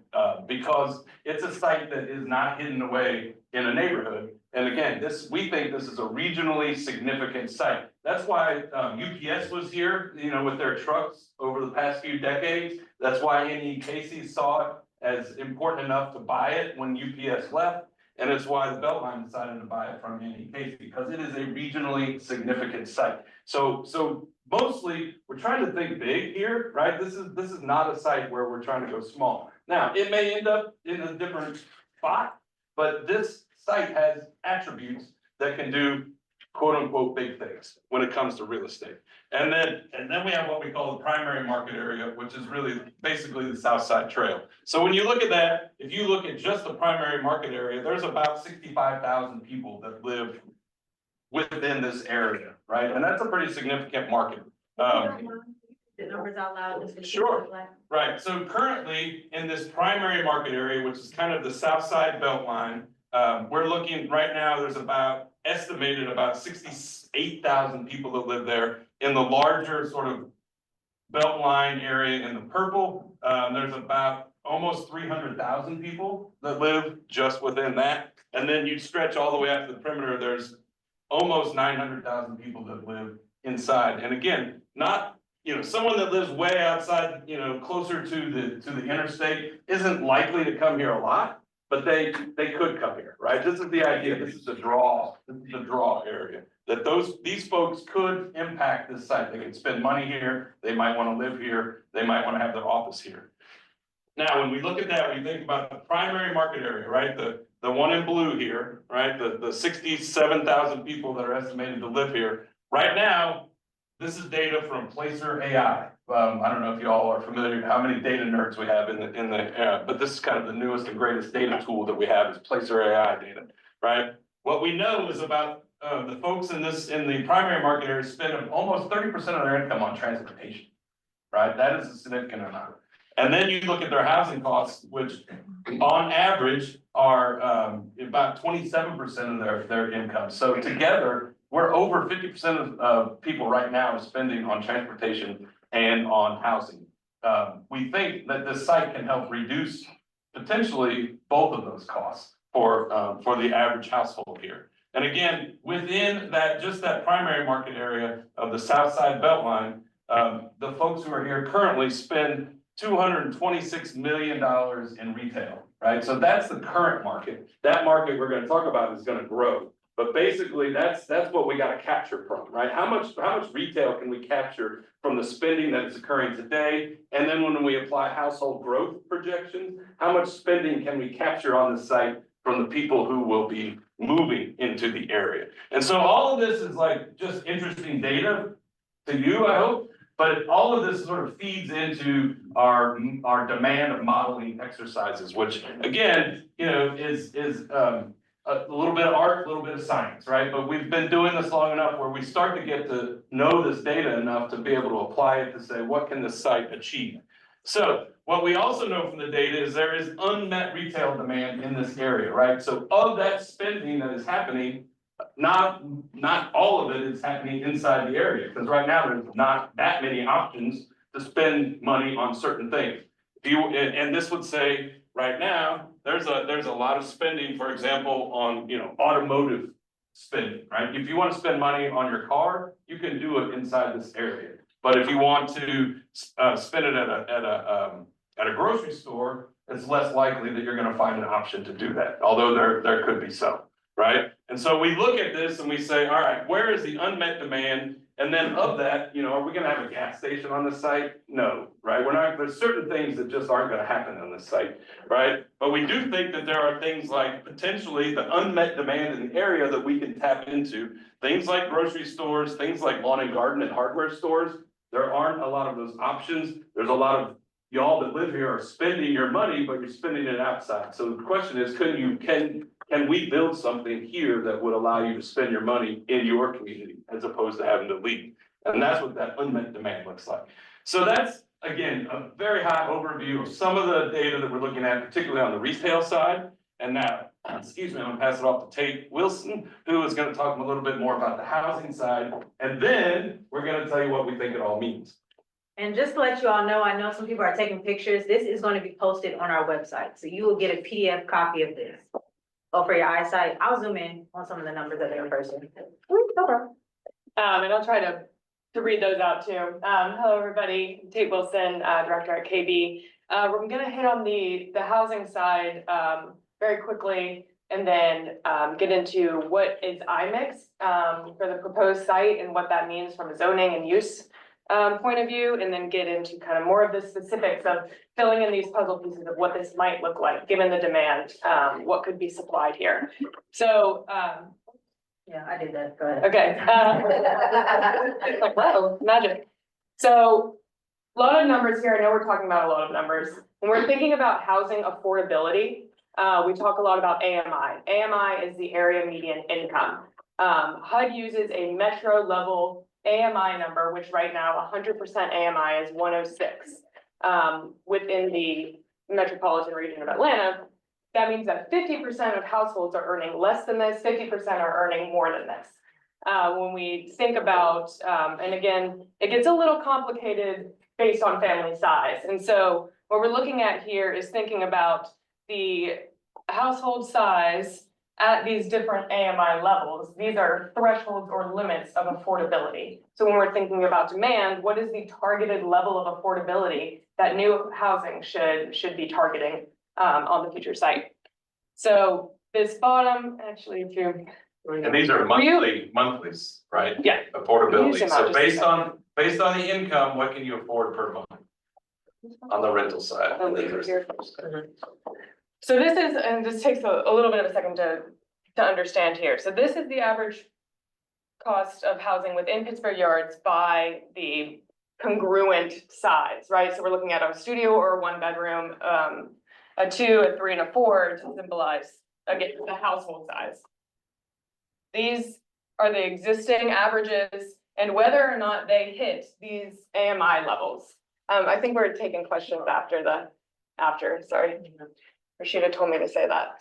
Because it's a site that is not hidden away in a neighborhood. And again, we think this is a regionally significant site. That's why UPS was here, with their trucks over the past few decades. That's why Annie Casey saw it as important enough to buy it when UPS left. And it's why the Beltline decided to buy it from Annie Casey, because it is a regionally significant site. So mostly we're trying to think big here, right? This is not a site where we're trying to go small. Now, it may end up in a different spot, but this site has attributes that can do quote unquote big things when it comes to real estate. And then we have what we call the primary market area, which is really basically the South Side Trail. So when you look at that, if you look at just the primary market area, there's about 65,000 people that live within this area, right? And that's a pretty significant market. The numbers out loud. just to- Sure. Right, so currently in this primary market area, which is kind of the South Side Beltline, we're looking, right now, there's estimated about 68,000 people that live there. In the larger sort of Beltline area in the purple, there's about almost 300,000 people that live just within that. And then you stretch all the way out to the perimeter, there's almost 900,000 people that live inside. And again, not, someone that lives way outside, closer to the interstate isn't likely to come here a lot, but they could come here, right? This is the idea, this is the draw area. That these folks could impact this site. They can spend money here, they might wanna live here, they might wanna have their office here. Now, when we look at that, we think about the primary market area, right? The one in blue here, right? The 67,000 people that are estimated to live here. Right now, this is data from Placer AI. I don't know if you all are familiar how many data nerds we have but this is kind of the newest and greatest data tool that we have is Placer AI data, right? What we know is about the folks in the primary market area spend almost 30% of their income on transportation, right? That is a significant amount. And then you look at their housing costs, which on average are about 27% of their income. So together, we're over 50% of people right now are spending on transportation and on housing. We think that this site can help reduce potentially both of those costs for the average household here. And again, within just that primary market area of the South Side Beltline, the folks who are here currently spend $226 million in retail, right? So that's the current market. That market we're gonna talk about is gonna grow. But basically, that's what we gotta capture from, right? How much retail can we capture from the spending that is occurring today? And then when we apply household growth projections, how much spending can we capture on the site from the people who will be moving into the area? And so all of this is like just interesting data to you, I hope. But all of this sort of feeds into our demand of modeling exercises, which again, is a little bit of art, a little bit of science, right? But we've been doing this long enough where we start to get to know this data enough to be able to apply it to say, what can this site achieve? So what we also know from the data is there is unmet retail demand in this area, right? So of that spending that is happening, not all of it is happening inside the area, because right now there's not that many options to spend money on certain things. And this would say, right now, there's a lot of spending, for example, on automotive spending, right? If you want to spend money on your car, you can do it inside this area. But if you want to spend it at a grocery store, it's less likely that you're going to find an option to do that. Although there could be some, right? And so we look at this and we say, all right, where is the unmet demand? And then of that, are we gonna have a gas station on the site? No, right? There's certain things that just aren't gonna happen on this site, right? But we do think that there are things like potentially the unmet demand in the area that we can tap into. Things like grocery stores, things like lawn and garden and hardware stores. There aren't a lot of those options. There's a lot of y'all that live here are spending your money, but you're spending it outside. So the question is, can we build something here that would allow you to spend your money in your community as opposed to having to leave? And that's what that unmet demand looks like. So that's, again, a very high overview of some of the data that we're looking at, particularly on the retail side. And now, excuse me, I'm gonna pass it off to Tate Wilson, who is gonna talk a little bit more about the housing side. And then we're gonna tell you what we think it all means. And just to let you all know, I know some people are taking pictures. This is going to be posted on our website. So you will get a PDF copy of this. Oh, for your eyesight, I'll zoom in on some of the numbers that are in person. And I'll try to read those out too. Hello, everybody. Tate Wilson, Director at KB. We're gonna hit on the housing side very quickly and then get into what is IMIX for the proposed site and what that means from a zoning and use point of view, and then get into kind of more of the specifics of filling in these puzzle pieces of what this might look like, given the demand, what could be supplied here. So, Yeah, I did that, go ahead. okay. Like, wow, magic. So, a lot of numbers here. I know we're talking about a lot of numbers. When we're thinking about housing affordability, we talk a lot about AMI. AMI is the area median income. HUD uses a metro level AMI number, which right now 100% AMI is 106. Within the metropolitan region of Atlanta, that means that 50% of households are earning less than this, 50% are earning more than this. When we think about, and again, it gets a little complicated based on family size. And so what we're looking at here is thinking about the household size at these different AMI levels. These are thresholds or limits of affordability. So when we're thinking about demand, what is the targeted level of affordability that new housing should be targeting on the future site? So this bottom, actually, if you. And these are monthlies, right? Yeah. Affordability. So based on the income, what can you afford per month? On the rental side. So this is, and this takes a little bit of a second to understand here. So this is the average cost of housing within Pittsburgh Yards by the congruent size, right? So we're looking at a studio or a 1-bedroom, a 2, a 3, and a 4 to symbolize, again, the household size. These are the existing averages and whether or not they hit these AMI levels. I think we're taking questions after, sorry. Rashida told me to say that.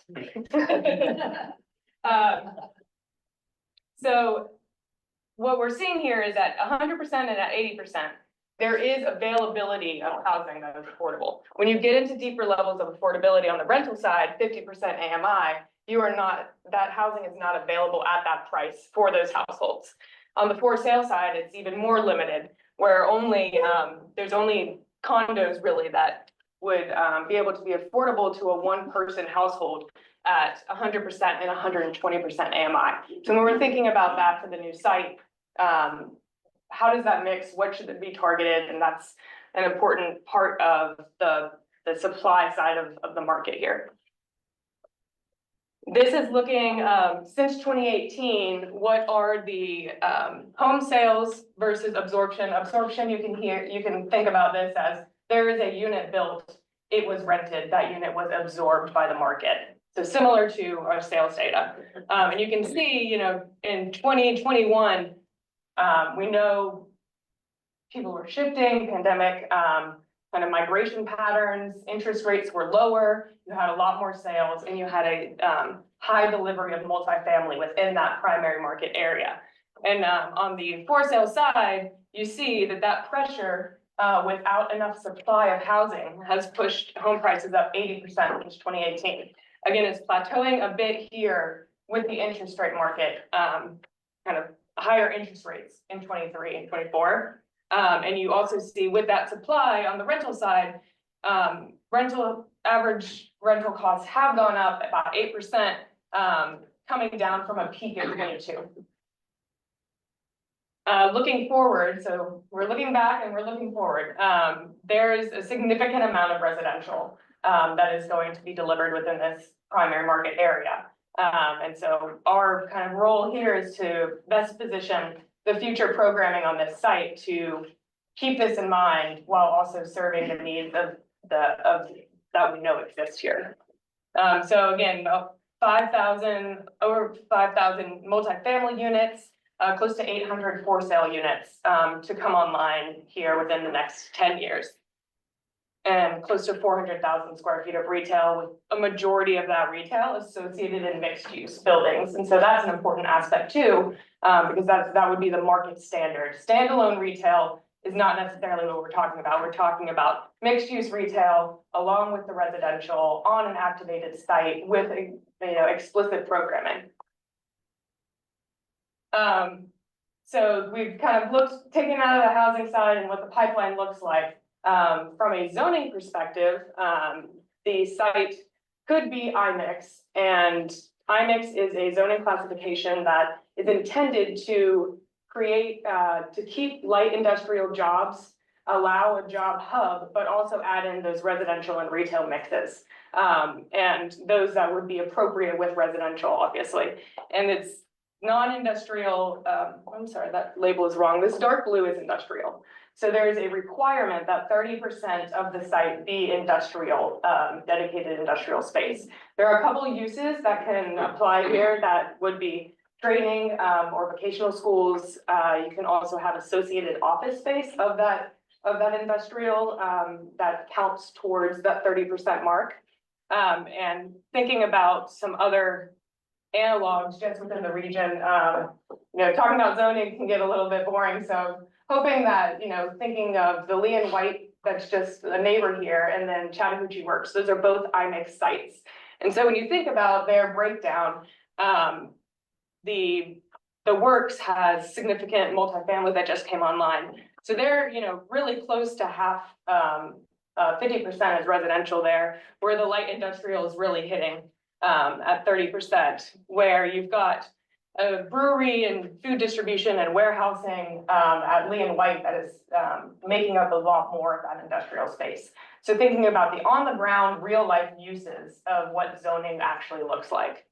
So what we're seeing here is at 100% and at 80%, there is availability of housing that is affordable. When you get into deeper levels of affordability on the rental side, 50% AMI, that housing is not available at that price for those households. On the for sale side, it's even more limited, where there's only condos really that would be able to be affordable to a 1-person household at 100% and 120% AMI. So when we're thinking about that for the new site, how does that mix? What should it be targeted? And that's an important part of the supply side of the market here. This is looking, since 2018, what are the home sales versus absorption? Absorption, you can think about this as there is a unit built, it was rented, that unit was absorbed by the market. So similar to our sales data. And you can see, in 2021, we know people were shifting, pandemic, kind of migration patterns, interest rates were lower, you had a lot more sales, and you had a high delivery of multifamily within that primary market area. And on the for sale side, you see that pressure without enough supply of housing has pushed home prices up 80% since 2018. Again, it's plateauing a bit here with the interest rate market, kind of higher interest rates in 23 and 24. And you also see with that supply on the rental side, average rental costs have gone up about 8%, coming down from a peak in 22. Looking forward, so we're looking back and we're looking forward. There is a significant amount of residential that is going to be delivered within this primary market area. And so our kind of role here is to best position the future programming on this site to keep this in mind while also serving the needs of that we know exist here. So again, about over 5,000 multifamily units, close to 800 for sale units to come online here within the next 10 years. And close to 400,000 square feet of retail, with a majority of that retail associated in mixed use buildings. And so that's an important aspect too, because that would be the market standard. Standalone retail is not necessarily what we're talking about. We're talking about mixed use retail along with the residential on an activated site with explicit programming. So we've kind of taken out of the housing side and what the pipeline looks like. From a zoning perspective, the site could be IMIX, and IMIX is a zoning classification that is intended to create, to keep light industrial jobs, allow a job hub, but also add in those residential and retail mixes. And those that would be appropriate with residential, obviously. And it's non-industrial, I'm sorry, that label is wrong. This dark blue is industrial. So there is a requirement that 30% of the site be industrial, dedicated industrial space. There are a couple of uses that can apply here that would be training, or vocational schools. You can also have associated office space of that industrial, that counts towards that 30% mark. And thinking about some other analogs just within the region, talking about zoning can get a little bit boring, so hoping that, thinking of the Lee and White, that's just a neighbor here, and then Chattahoochee Works, those are both IMIX sites. And so when you think about their breakdown, the Works has significant multifamily that just came online. So they're, really close to half, 50% is residential there, where the light industrial is really hitting at 30%, where you've got a brewery and food distribution and warehousing at Lee and White that is making up a lot more of that industrial space. So thinking about the on the ground, real life uses of what zoning actually looks like.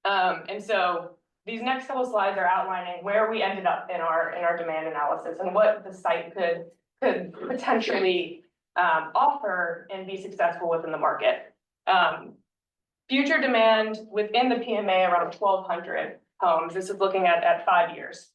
And so these next couple of slides are outlining where we ended up in our demand analysis and what the site could potentially offer and be successful within the market. Future demand within the PMA around 1,200 homes. This is looking at 5 years.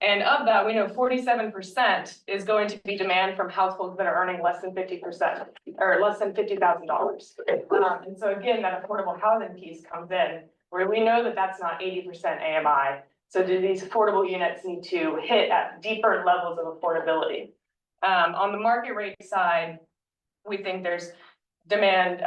And of that, we know 47% is going to be demand from households that are earning less than 50% or less than $50,000. And so again, that affordable housing piece comes in where we know that that's not 80% AMI. So do these affordable units need to hit at deeper levels of affordability? On the market rate side, we think there's demand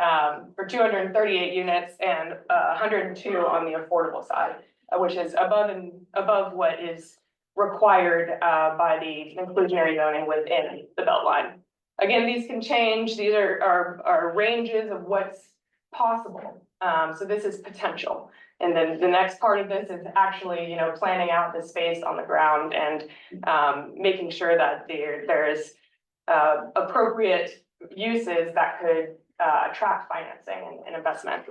for 238 units and 102 on the affordable side, which is above what is required by the inclusionary zoning within the Beltline. Again, these can change. These are ranges of what's possible. So this is potential. And then the next part of this is actually, planning out the space on the ground and making sure that there is appropriate uses that could attract financing and investment.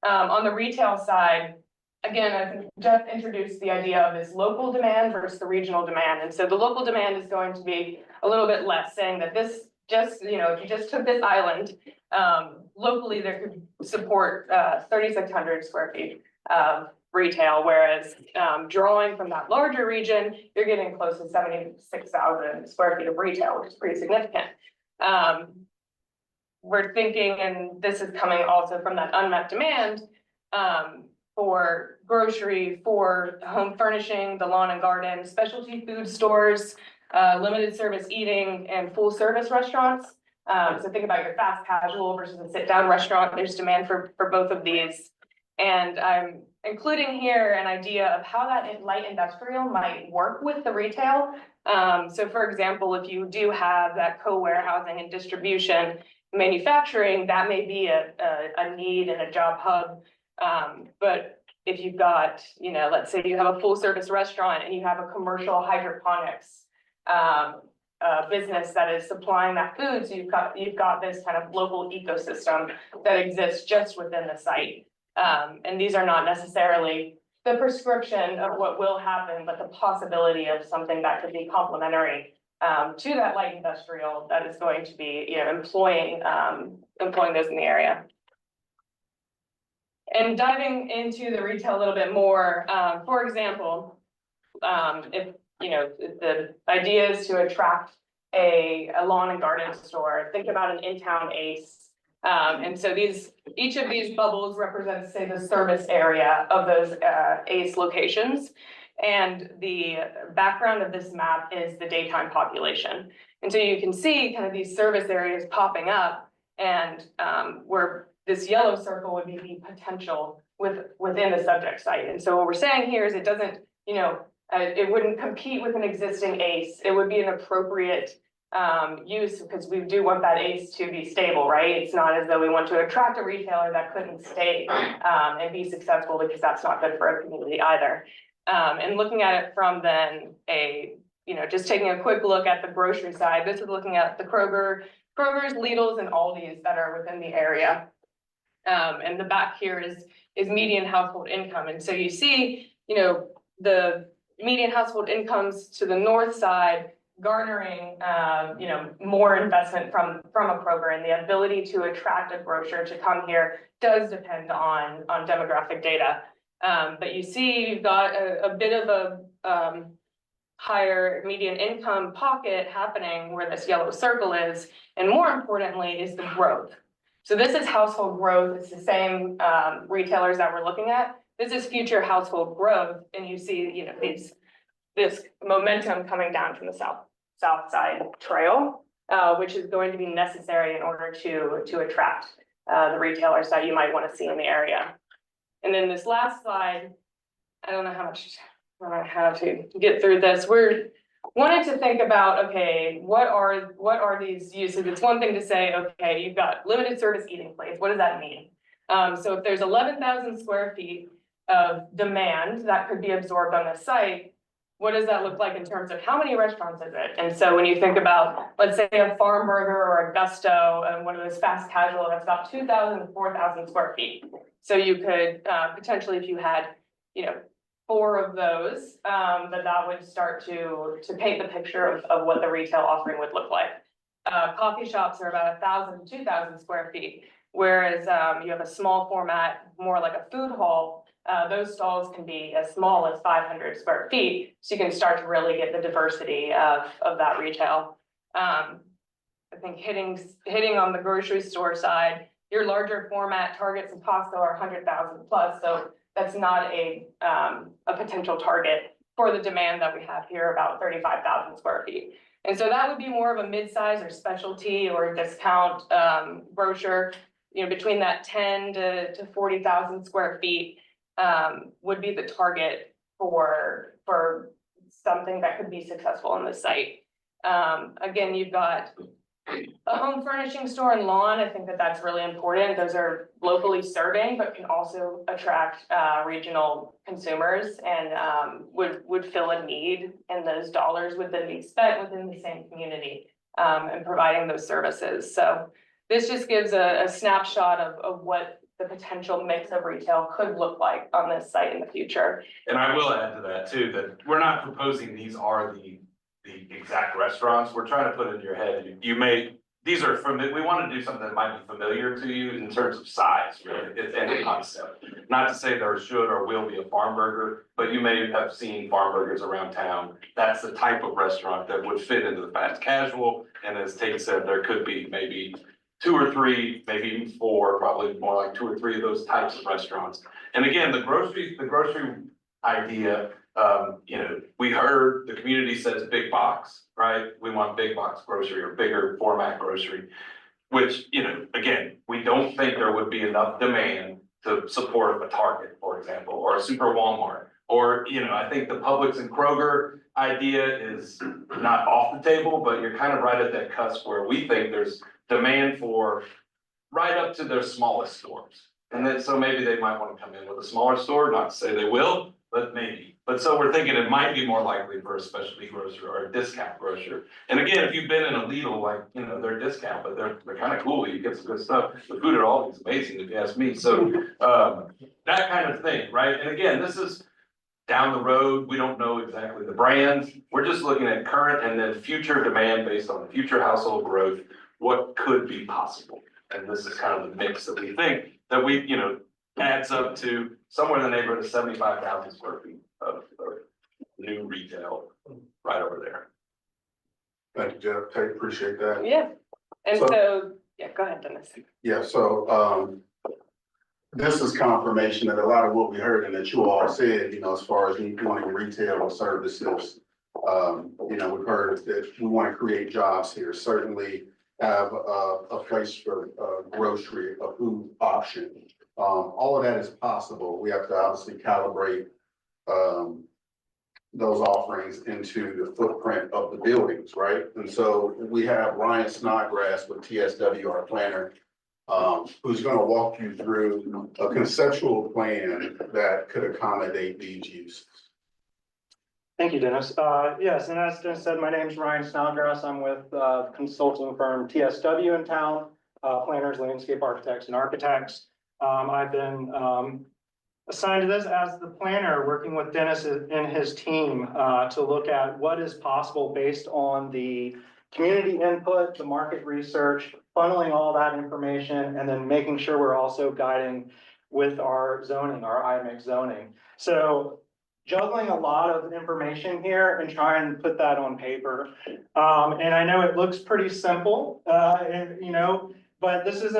On the retail side, again, I think Jeff introduced the idea of this local demand versus the regional demand. And so the local demand is going to be a little bit less, saying that this just, if you just took this island, locally there could support 3,600 square feet of retail, whereas drawing from that larger region, you're getting close to 76,000 square feet of retail, which is pretty significant. We're thinking, and this is coming also from that unmet demand, for grocery, for home furnishing, the lawn and garden, specialty food stores, limited service eating, and full service restaurants. So think about your fast casual versus a sit down restaurant. There's demand for both of these. And I'm including here an idea of how that light industrial might work with the retail. So for example, if you do have that co-warehousing and distribution, manufacturing, that may be a need and a job hub. But if you've got, let's say you have a full service restaurant and you have a commercial hydroponics business that is supplying that food, so you've got this kind of local ecosystem that exists just within the site. And these are not necessarily the prescription of what will happen, but the possibility of something that could be complementary to that light industrial that is going to be, employing those in the area. And diving into the retail a little bit more, for example, if the idea is to attract a lawn and garden store, think about an in-town Ace. And so each of these bubbles represents, say, the service area of those Ace locations. And the background of this map is the daytime population. And so you can see kind of these service areas popping up, and where this yellow circle would be the potential within the subject site. And so what we're saying here is it doesn't, it wouldn't compete with an existing ACE. It would be an appropriate use, because we do want that ACE to be stable, right? It's not as though we want to attract a retailer that couldn't stay, and be successful, because that's not good for a community either. And looking at it from then just taking a quick look at the grocery side, this is looking at the Kroger's, Lidl's, and Aldi's that are within the area. And the back here is median household income. And so you see, the median household incomes to the north side garnering, more investment from a Kroger, and the ability to attract a grocer to come here does depend on demographic data. But you see, you've got a bit of a higher median income pocket happening where this yellow circle is, and more importantly is the growth. So this is household growth. It's the same retailers that we're looking at. This is future household growth, and you see, this momentum coming down from the south side trail, which is going to be necessary in order to attract the retailers that you might want to see in the area. And then this last slide, I don't know how much I have to get through this. We're wanted to think about, okay, what are these uses? It's one thing to say, okay, you've got limited service eating place. What does that mean? So if there's 11,000 square feet of demand that could be absorbed on this site, what does that look like in terms of how many restaurants is it? And so when you think about, let's say a farm burger or a Gusto and one of those fast casual, that's about 2,000 to 4,000 square feet. So you could potentially, if you had, 4 of those, that would start to paint the picture of what the retail offering would look like. Coffee shops are about 1,000 to 2,000 square feet, whereas you have a small format, more like a food hall. Those stalls can be as small as 500 square feet, so you can start to really get the diversity of that retail. I think hitting on the grocery store side, your larger format Targets and Costco are 100,000 plus, so that's not a potential target for the demand that we have here, about 35,000 square feet. And so that would be more of a mid-size or specialty or discount grocer, between that 10 to 40,000 square feet would be the target for something that could be successful on the site. Again, you've got a home furnishing store and lawn. I think that's really important. Those are locally serving, but can also attract regional consumers and would fill a need, and those dollars would then be spent within the same community and providing those services. So this just gives a snapshot of what the potential mix of retail could look like on this site in the future. And I will add to that too, that we're not proposing these are the exact restaurants. We're trying to put it in your head. These are we want to do something that might be familiar to you in terms of size, really, and the concept. Not to say there should or will be a farm burger, but you may have seen farm burgers around town. That's the type of restaurant that would fit into the fast casual. And as Tate said, there could be maybe 2 or 3, maybe even 4, probably more like 2 or 3 of those types of restaurants. And again, the grocery idea, we heard the community says big box, right? We want big box grocery or bigger format grocery, which, again, we don't think there would be enough demand to support a Target, for example, or a Super Walmart. Or, I think the Publix and Kroger idea is not off the table, but you're kind of right at that cusp where we think there's demand for right up to their smallest stores. And then, so maybe they might want to come in with a smaller store, not to say they will, but maybe. But so we're thinking it might be more likely for a specialty grocer or a discount grocer. And again, if you've been in a Lidl, they're discount, but they're kind of cool. You get some good stuff. The food at Aldi is amazing, if you ask me. So that kind of thing, right? And again, this is down the road. We don't know exactly the brands. We're just looking at current and then future demand based on future household growth. What could be possible? And this is kind of the mix that we think that adds up to somewhere in the neighborhood of 75,000 square feet of new retail right over there. Thank you, Jeff. Tate, appreciate that. Yeah. And so yeah, go ahead, Dennis. Yeah, so this is confirmation that a lot of what we heard and that you all said, as far as wanting retail services, we've heard that we want to create jobs here. Certainly have a place for grocery, a food option. All of that is possible. We have to obviously calibrate those offerings into the footprint of the buildings, right? And so we have Ryan Snodgrass with TSW, our planner, who's gonna walk you through a conceptual plan that could accommodate these uses. Thank you, Dennis. Yes, and as Dennis said, my name is Ryan Snodgrass. I'm with consulting firm TSW in town, planners, landscape architects, and architects. I've been assigned to this as the planner, working with Dennis and his team to look at what is possible based on the community input, the market research, funneling all that information, and then making sure we're also guiding with our zoning, our IMX zoning. So juggling a lot of information here and trying to put that on paper. And I know it looks pretty simple, but this is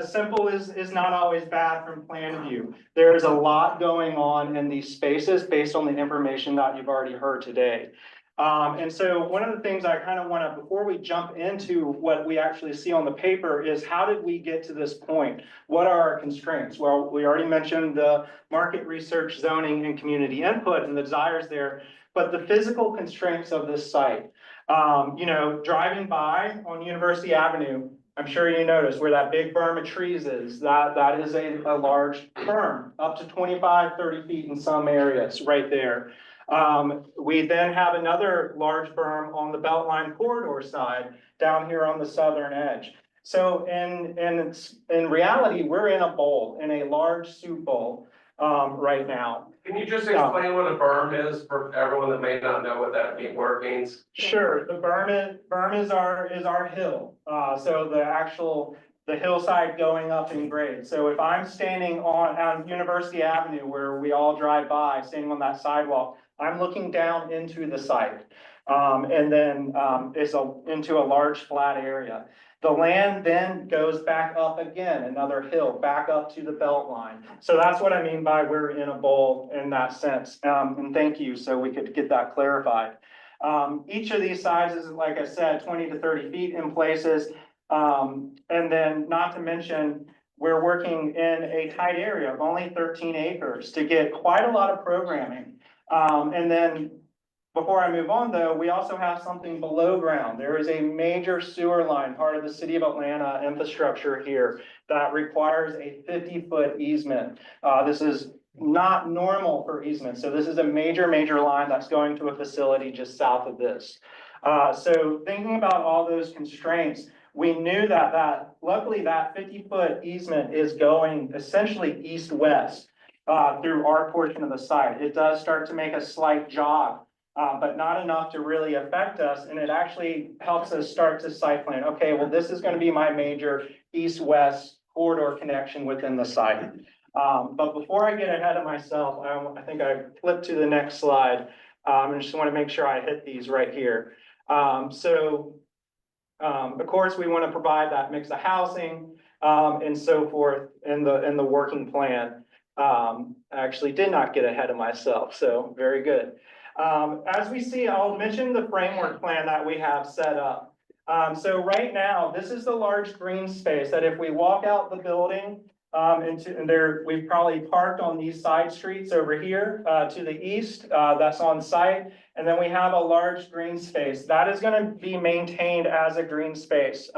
simple is not always bad from plan view. There is a lot going on in these spaces based on the information that you've already heard today. And so one of the things I kind of want to, before we jump into what we actually see on the paper, is how did we get to this point? What are our constraints? Well, we already mentioned the market research, zoning, and community input and the desires there, but the physical constraints of this site. Driving by on University Avenue, I'm sure you noticed where that big berm of trees is, that is a large berm, up to 25, 30 feet in some areas right there. We then have another large berm on the Beltline corridor side down here on the southern edge. So in reality, we're in a bowl, in a large soup bowl, right now. Can you just explain what a berm is for everyone that may not know what that word means? Sure, the berm is our hill. So the hillside going up in grade. So if I'm standing on University Avenue, where we all drive by, standing on that sidewalk, I'm looking down into the site. And then it's into a large flat area. The land then goes back up again, another hill, back up to the Beltline. So that's what I mean by we're in a bowl in that sense. And thank you, so we could get that clarified. Each of these sizes, like I said, 20 to 30 feet in places. And then not to mention, we're working in a tight area of only 13 acres to get quite a lot of programming. And then before I move on though, we also have something below ground. There is a major sewer line, part of the city of Atlanta infrastructure here, that requires a 50-foot easement. This is not normal for easements. So this is a major line that's going to a facility just south of this. So thinking about all those constraints, we knew that luckily that 50-foot easement is going essentially east-west through our portion of the site. It does start to make a slight jog, but not enough to really affect us. And it actually helps us start to site plan. Okay, well, this is going to be my major east-west corridor connection within the site. But before I get ahead of myself, I think I flipped to the next slide. I just want to make sure I hit these right here. Of course, we want to provide that mix of housing and so forth in the working plan. I actually did not get ahead of myself, so very good. As we see, I'll mention the framework plan that we have set up. So right now, this is the large green space that if we walk out the building, we've probably parked on these side streets over here to the east, that's on site. And then we have a large green space that is going to be maintained as a green space.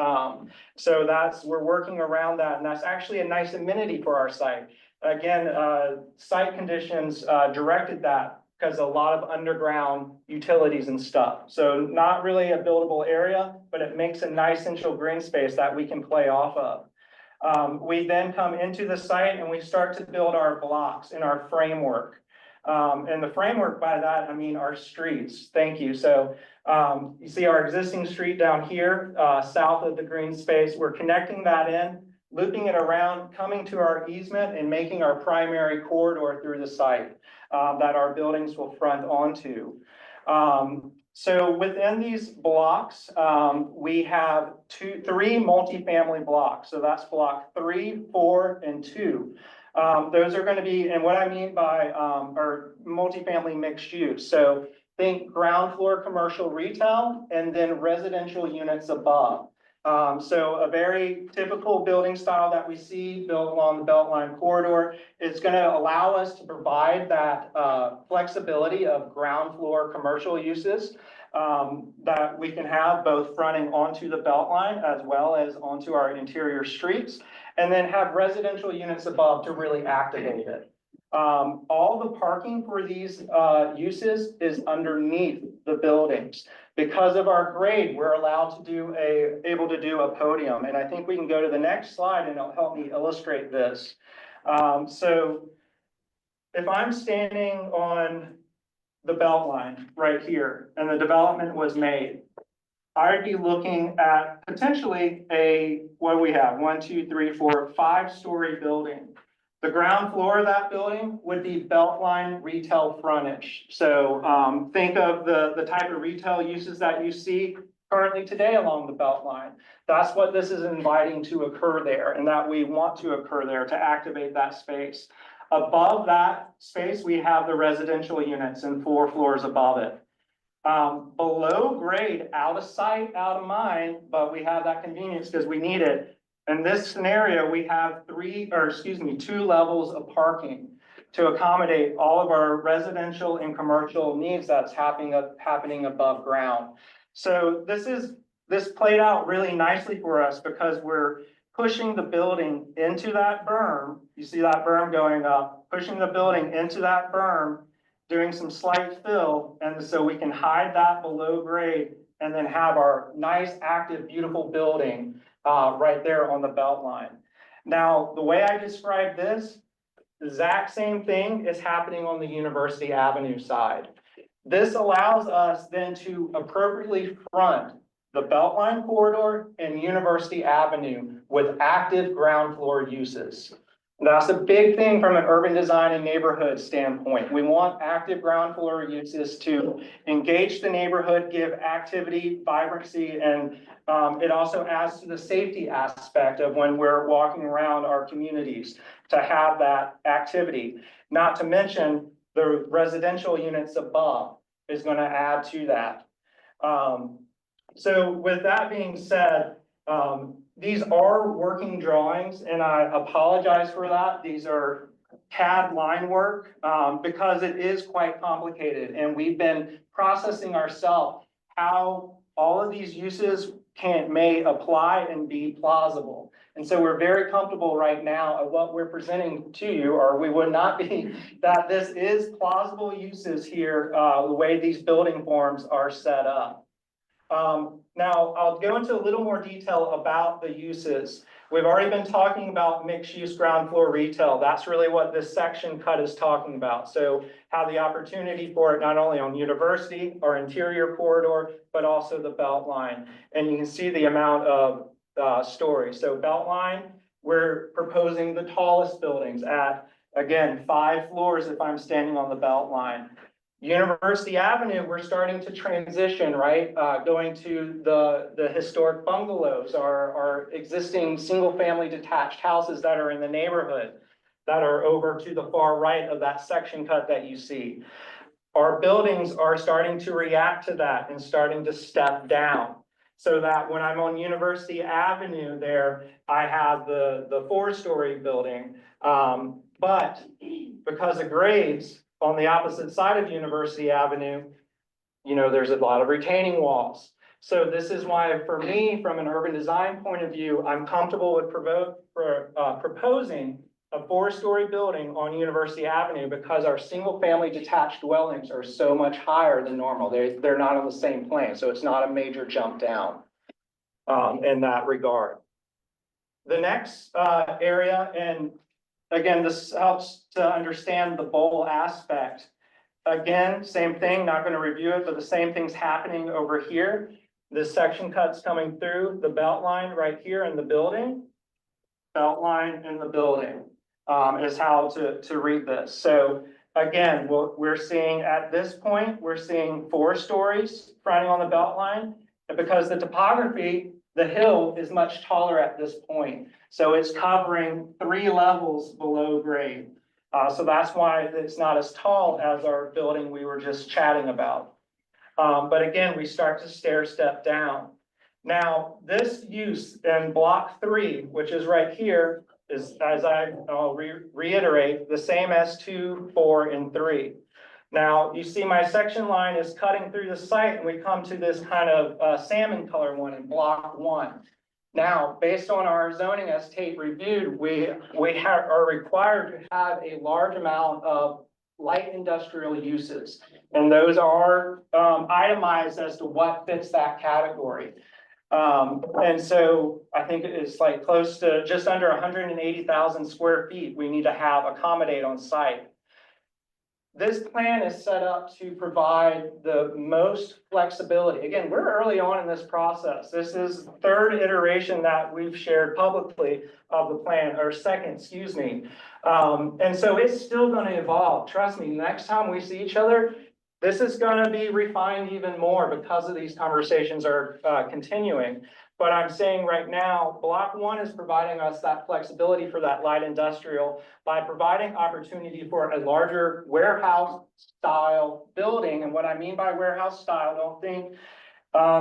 So we're working around that, and that's actually a nice amenity for our site. Again, site conditions directed that because a lot of underground utilities and stuff. So not really a buildable area, but it makes a nice central green space that we can play off of. We then come into the site and we start to build our blocks in our framework. And the framework, by that, I mean our streets. Thank you. So you see our existing street down here, south of the green space. We're connecting that in, looping it around, coming to our easement and making our primary corridor through the site that our buildings will front onto. So within these blocks, we have three multifamily blocks. So that's block 3, 4, and 2. Those are going to be, and what I mean by are multifamily mixed use. So think ground floor commercial retail and then residential units above. So a very typical building style that we see built along the Beltline corridor. It's gonna allow us to provide that flexibility of ground floor commercial uses that we can have both fronting onto the Beltline as well as onto our interior streets, and then have residential units above to really activate it. All the parking for these uses is underneath the buildings. Because of our grade, we're allowed to able to do a podium, and I think we can go to the next slide and it'll help me illustrate this. So if I'm standing on the Beltline right here and the development was made, I'd be looking at potentially what do we have? 1, 2, 3, 4, 5-story building. The ground floor of that building would be Beltline retail frontage. So think of the type of retail uses that you see currently today along the Beltline. That's what this is inviting to occur there, and that we want to occur there to activate that space. Above that space, we have the residential units and 4 floors above it. Below grade, out of sight, out of mind, but we have that convenience because we need it. In this scenario, we have 2 levels of parking to accommodate all of our residential and commercial needs that's happening above ground. So this played out really nicely for us because we're pushing the building into that berm. You see that berm going up, pushing the building into that berm, doing some slight fill, and so we can hide that below grade and then have our nice, active, beautiful building right there on the Beltline. Now, the way I describe this, the exact same thing is happening on the University Avenue side. This allows us then to appropriately front the Beltline corridor and University Avenue with active ground floor uses. That's a big thing from an urban design and neighborhood standpoint. We want active ground floor uses to engage the neighborhood, give activity, vibrancy, and it also adds to the safety aspect of when we're walking around our communities to have that activity. Not to mention the residential units above is going to add to that. So with that being said, these are working drawings, and I apologize for that. These are CAD line work because it is quite complicated, and we've been processing ourselves how all of these uses may apply and be plausible. And so we're very comfortable right now at what we're presenting to you, or we would not be, that this is plausible uses here, the way these building forms are set up. Now, I'll go into a little more detail about the uses. We've already been talking about mixed-use ground floor retail. That's really what this section cut is talking about. So have the opportunity for it not only on University, our interior corridor, but also the Beltline. And you can see the amount of stories. So Beltline, we're proposing the tallest buildings at, again, 5 floors if I'm standing on the Beltline. University Avenue, we're starting to transition, right? Going to the historic bungalows, our existing single-family detached houses that are in the neighborhood that are over to the far right of that section cut that you see. Our buildings are starting to react to that and starting to step down. So that when I'm on University Avenue there, I have the 4-story building. But because of grades, on the opposite side of University Avenue, you know, there's a lot of retaining walls. So this is why, for me, from an urban design point of view, I'm comfortable with proposing a 4-story building on University Avenue because our single-family detached dwellings are so much higher than normal. They're not on the same plane, so it's not a major jump down in that regard. The next area, and again, this helps to understand the bowl aspect. Again, same thing, not going to review it, but the same thing's happening over here. This section cut's coming through the Beltline right here in the building. Beltline in the building is how to read this. So again, what we're seeing at this point, we're seeing 4 stories fronting on the Beltline. And because the topography, the hill is much taller at this point. So it's covering 3 levels below grade. So that's why it's not as tall as our building we were just chatting about. But again, we start to stair step down. Now, this use in block 3, which is right here, is, as I'll reiterate, the same as 2, 4, and 3. Now, you see my section line is cutting through the site, and we come to this kind of salmon color one in block 1. Now, based on our zoning as Tate reviewed, we are required to have a large amount of light industrial uses. And those are itemized as to what fits that category. And so I think it's like close to just under 180,000 square feet we need to have accommodate on site. This plan is set up to provide the most flexibility. Again, we're early on in this process. This is the third iteration that we've shared publicly of the plan, or second, excuse me. And so it's still going to evolve. Trust me, next time we see each other, this is going to be refined even more because of these conversations are continuing. But I'm saying right now, block 1 is providing us that flexibility for that light industrial by providing opportunity for a larger warehouse style building. And what I mean by warehouse style, don't think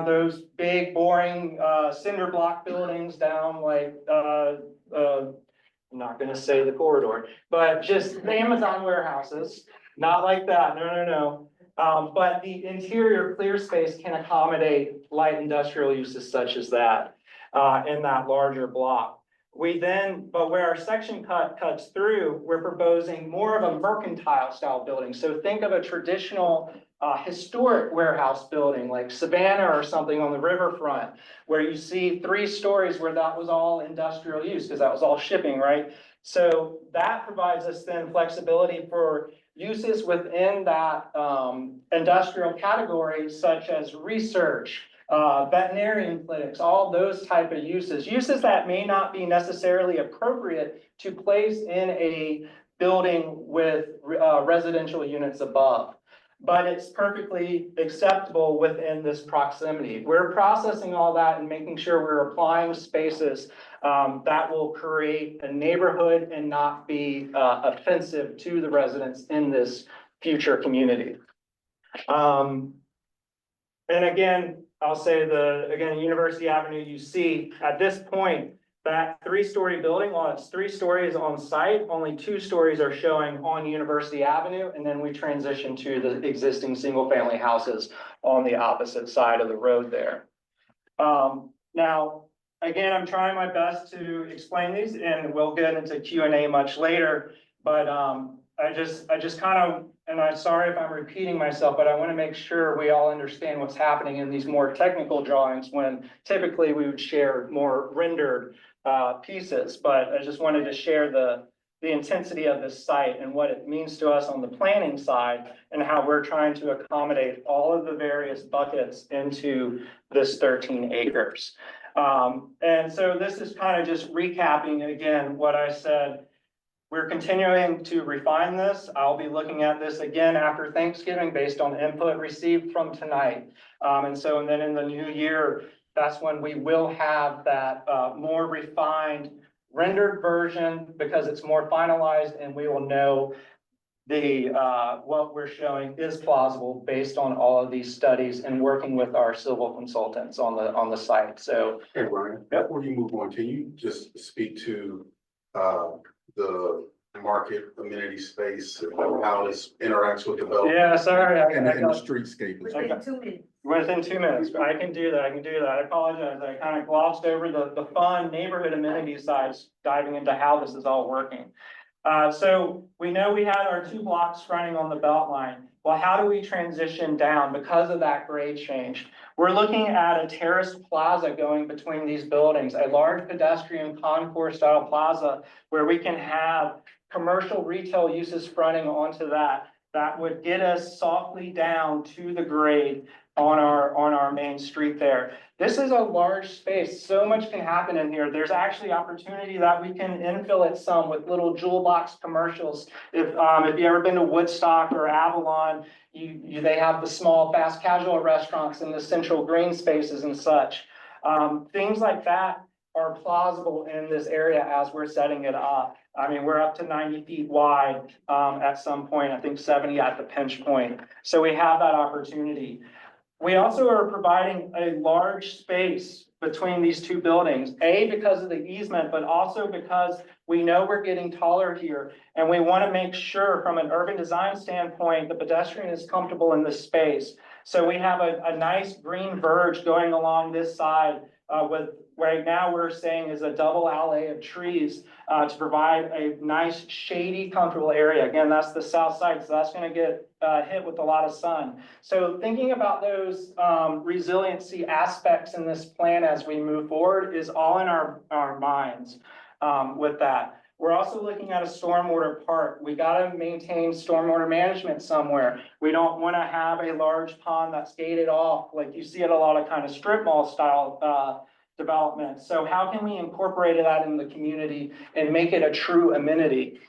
those big boring cinder block buildings down like I'm not going to say the corridor, but just the Amazon warehouses, not like that. No. But the interior clear space can accommodate light industrial uses such as that in that larger block. But where our section cuts through, we're proposing more of a mercantile style building. So think of a traditional historic warehouse building like Savannah or something on the riverfront, where you see 3 stories where that was all industrial use because that was all shipping, right? So that provides us then flexibility for uses within that industrial category, such as research, veterinarian clinics, all those type of uses that may not be necessarily appropriate to place in a building with residential units above. But it's perfectly acceptable within this proximity. We're processing all that and making sure we're applying spaces that will create a neighborhood and not be offensive to the residents in this future community. And again, I'll say University Avenue, you see at this point, that 3-story building, while it's 3 stories on site, only 2 stories are showing on University Avenue, and then we transition to the existing single-family houses on the opposite side of the road there. Now, again, I'm trying my best to explain these, and we'll get into Q&A much later, but I just kind of, and I'm sorry if I'm repeating myself, but I want to make sure we all understand what's happening in these more technical drawings when typically we would share more rendered pieces, but I just wanted to share the intensity of this site and what it means to us on the planning side and how we're trying to accommodate all of the various buckets into this 13 acres. And so this is kind of just recapping again what I said. We're continuing to refine this. I'll be looking at this again after Thanksgiving based on input received from tonight. And then in the new year, that's when we will have that more refined rendered version because it's more finalized and we will know the what we're showing is plausible based on all of these studies and working with our civil consultants on the site. So, hey Ryan, before you move on, can you just speak to the market amenity space and how this interacts with development? Yeah, sorry. And the streetscape. Within 2 minutes. Within 2 minutes, I can do that, I apologize, I kind of glossed over the fun neighborhood amenity sides, diving into how this is all working. So we know we had our 2 blocks running on the Beltline. Well, how do we transition down because of that grade change? We're looking at a terraced plaza going between these buildings, a large pedestrian concourse style plaza where we can have commercial retail uses fronting onto that. That would get us softly down to the grade on our main street there. This is a large space. So much can happen in here. There's actually opportunity that we can infill it some with little jewel box commercials. If you ever been to Woodstock or Avalon, they have the small fast casual restaurants in the central green spaces and such. Things like that are plausible in this area as we're setting it up. I mean, we're up to 90 feet wide at some point, I think 70 at the pinch point. So we have that opportunity. We also are providing a large space between these two buildings, because of the easement, but also because we know we're getting taller here. And we want to make sure from an urban design standpoint, the pedestrian is comfortable in this space. So we have a nice green verge going along this side with, right now we're saying is a double alley of trees to provide a nice shady, comfortable area. Again, that's the south side, so that's going to get hit with a lot of sun. So thinking about those resiliency aspects in this plan as we move forward is all in our minds with that. We're also looking at a stormwater park. We gotta maintain stormwater management somewhere. We don't wanna have a large pond that's gated off, like you see at a lot of kind of strip mall style development. So how can we incorporate that in the community and make it a true amenity?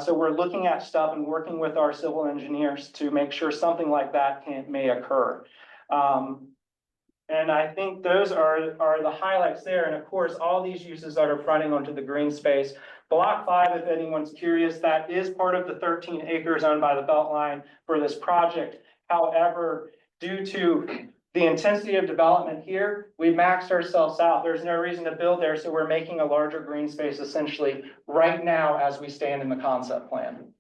So we're looking at stuff and working with our civil engineers to make sure something like that may occur. And I think those are the highlights there. And of course, all these uses that are fronting onto the green space. Block 5, if anyone's curious, that is part of the 13 acres owned by the Beltline for this project. However, due to the intensity of development here, we maxed ourselves out. There's no reason to build there, so we're making a larger green space essentially right now as we stand in the concept plan.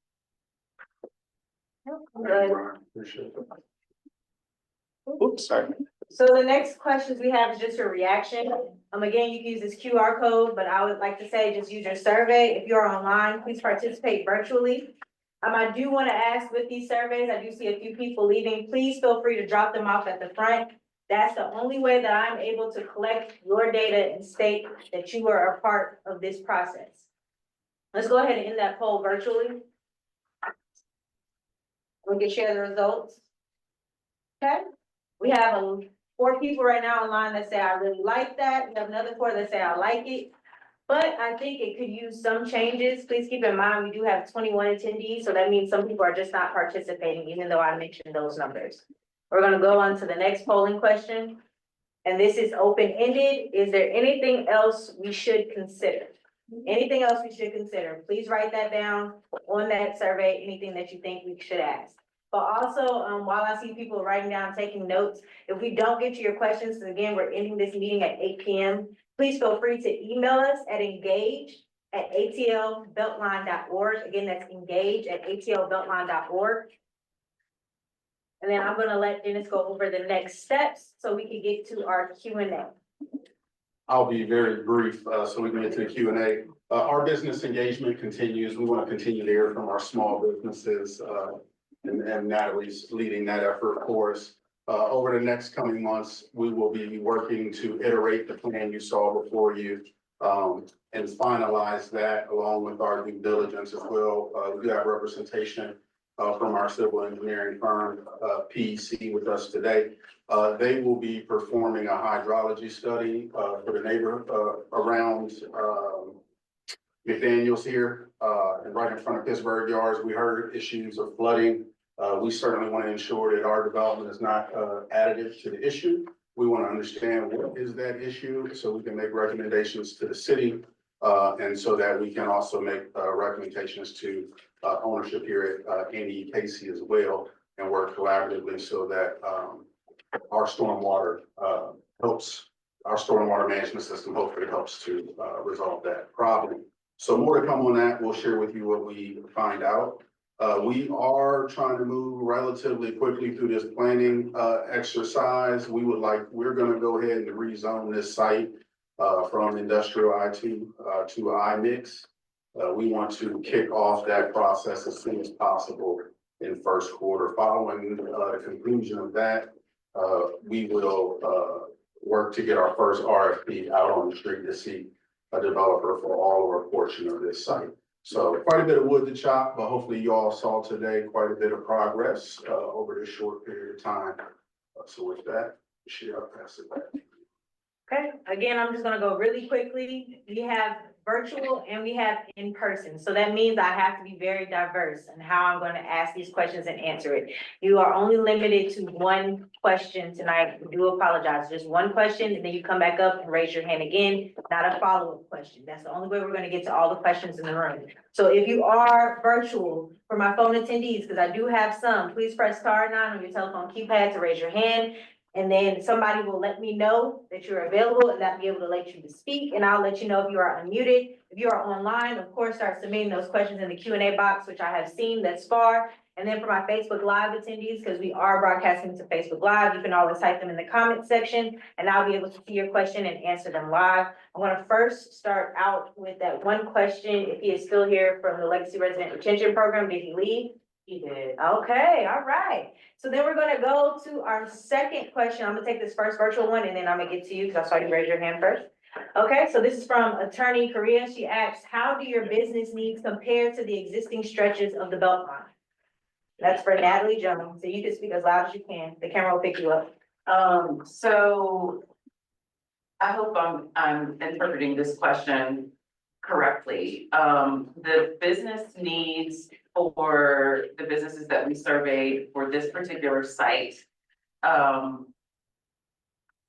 Oops, sorry. So the next questions we have is just your reaction. Again, you can use this QR code, but I would like to say just use your survey. If you're online, please participate virtually. I do want to ask with these surveys, I do see a few people leaving. Please feel free to drop them off at the front. That's the only way that I'm able to collect your data and state that you are a part of this process. Let's go ahead and end that poll virtually. We can share the results. Okay, we have 4 people right now online that say I really like that. We have another 4 that say I like it. But I think it could use some changes. Please keep in mind, we do have 21 attendees, so that means some people are just not participating, even though I mentioned those numbers. We're gonna go on to the next polling question. And this is open-ended. Is there anything else we should consider? Anything else we should consider? Please write that down on that survey, anything that you think we should ask. But also, while I see people writing down, taking notes, if we don't get to your questions, because again, we're ending this meeting at 8 p.m., please feel free to email us at engage@atlbeltline.org. Again, that's engage@atlbeltline.org. And then I'm gonna let Dennis go over the next steps so we can get to our Q&A. I'll be very brief, so we can get to the Q&A. Our business engagement continues. We want to continue to hear from our small businesses, and Natalie's leading that effort for us. Over the next coming months, we will be working to iterate the plan you saw before you, and finalize that along with our due diligence as well. We do have representation from our civil engineering firm, PEC, with us today. They will be performing a hydrology study for the neighborhood around McDaniels here, and right in front of Pittsburgh Yards. We heard issues of flooding. We certainly want to ensure that our development is not additive to the issue. We want to understand what is that issue so we can make recommendations to the city, and so that we can also make recommendations to ownership here at NEKC as well, and work collaboratively so that our stormwater management system hopefully helps to resolve that problem. So more to come on that. We'll share with you what we find out. We are trying to move relatively quickly through this planning exercise. We're gonna go ahead and rezone this site from industrial I2 to iMix. We want to kick off that process as soon as possible in first quarter. Following the conclusion of that, we will work to get our first RFP out on the street to see a developer for all or a portion of this site. So quite a bit of wood to chop, but hopefully you all saw today quite a bit of progress over this short period of time. So with that, I'll pass it back. Okay, again, I'm just gonna go really quickly. We have virtual and we have in person. So that means I have to be very diverse in how I'm gonna ask these questions and answer it. You are only limited to one question tonight. I do apologize. Just one question, and then you come back up and raise your hand again, not a follow-up question. That's the only way we're gonna get to all the questions in the room. So if you are virtual, for my phone attendees, because I do have some, please press *9 on your telephone keypad to raise your hand. And then somebody will let me know that you're available and that'll be able to let you to speak, and I'll let you know if you are unmuted. If you are online, of course, start submitting those questions in the Q&A box, which I have seen thus far. And then for my Facebook Live attendees, because we are broadcasting to Facebook Live, you can always type them in the comment section and I'll be able to see your question and answer them live. I want to first start out with that one question. If he is still here from the Legacy Resident Retention Program, did he leave? He did. Okay, all right. So then we're gonna go to our second question. I'm gonna take this first virtual one and then I'm gonna get to you because I saw you raise your hand first. Okay, so this is from Attorney Korea. She asks, how do your business needs compare to the existing stretches of the Beltline? That's for Natalie Jones. So you can speak as loud as you can. The camera will pick you up. So I hope I'm interpreting this question correctly. The business needs for the businesses that we surveyed for this particular site,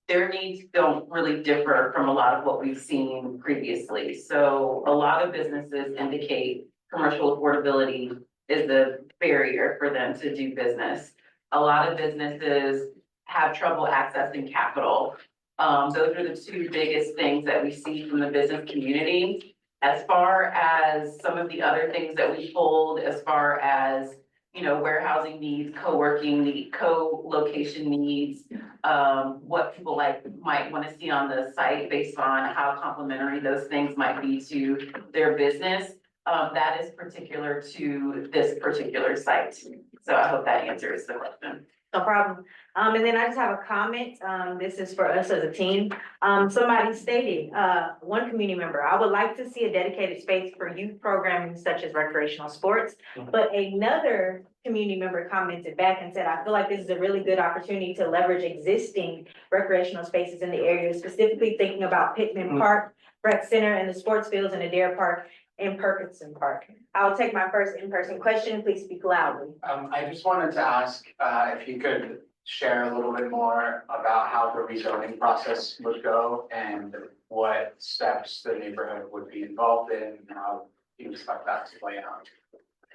their needs don't really differ from a lot of what we've seen previously. So a lot of businesses indicate commercial affordability is a barrier for them to do business. A lot of businesses have trouble accessing capital. Those are the two biggest things that we see from the business community. As far as some of the other things that we pulled, as far as, you know, warehousing needs, co-working need, co-location needs, what people might want to see on the site based on how complementary those things might be to their business. That is particular to this particular site. So I hope that answers the question. No problem. And then I just have a comment. This is for us as a team. Somebody stated, one community member, I would like to see a dedicated space for youth programming such as recreational sports. But another community member commented back and said, I feel like this is a really good opportunity to leverage existing recreational spaces in the area, specifically thinking about Pittman Park, Rec Center, and the sports fields in Adair Park and Perkinson Park. I'll take my first in-person question. Please speak loudly. I just wanted to ask, if you could share a little bit more about how the rezoning process would go and what steps the neighborhood would be involved in, and how you expect that to play out.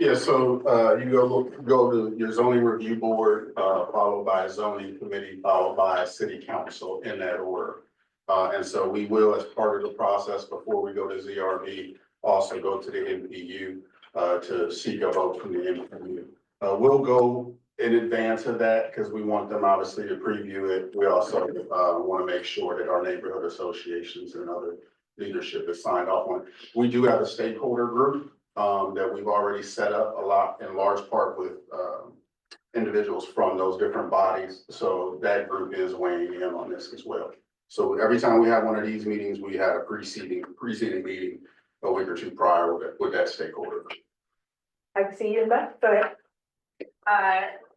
Yeah, so you go to your zoning review board, followed by a zoning committee, followed by a city council in that order. And so we will, as part of the process before we go to ZRB, also go to the MPU to seek a vote from the MPU. We'll go in advance of that because we want them obviously to preview it. We also want to make sure that our neighborhood associations and other leadership is signed off on. We do have a stakeholder group that we've already set up a lot in large part with individuals from those different bodies. So that group is weighing in on this as well. So every time we have one of these meetings, we had a preceding meeting a week or two prior with that stakeholder. I can see you in the back. Go ahead.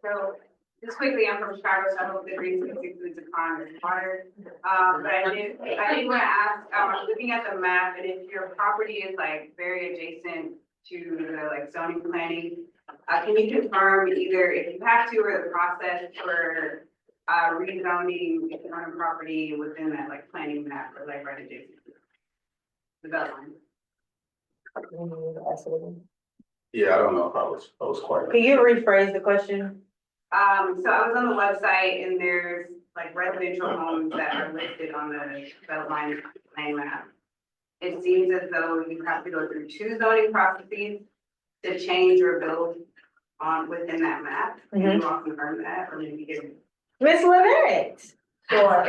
So just quickly, I'm from Chicago, so I hope the green space includes a pond and water. But I did want to ask, looking at the map, and if your property is like very adjacent to the like zoning planning, can you confirm either if you have to or the process for rezoning the owner property within that like planning map or like right adjacent to the Beltline? Yeah, I don't know if I was quite. Can you rephrase the question? So I was on the website and there's like residential homes that are listed on the Beltline plan map. It seems as though you have to go through two zoning processes to change or build on within that map. Can you all confirm that or maybe give? Miss Lynette. Sure.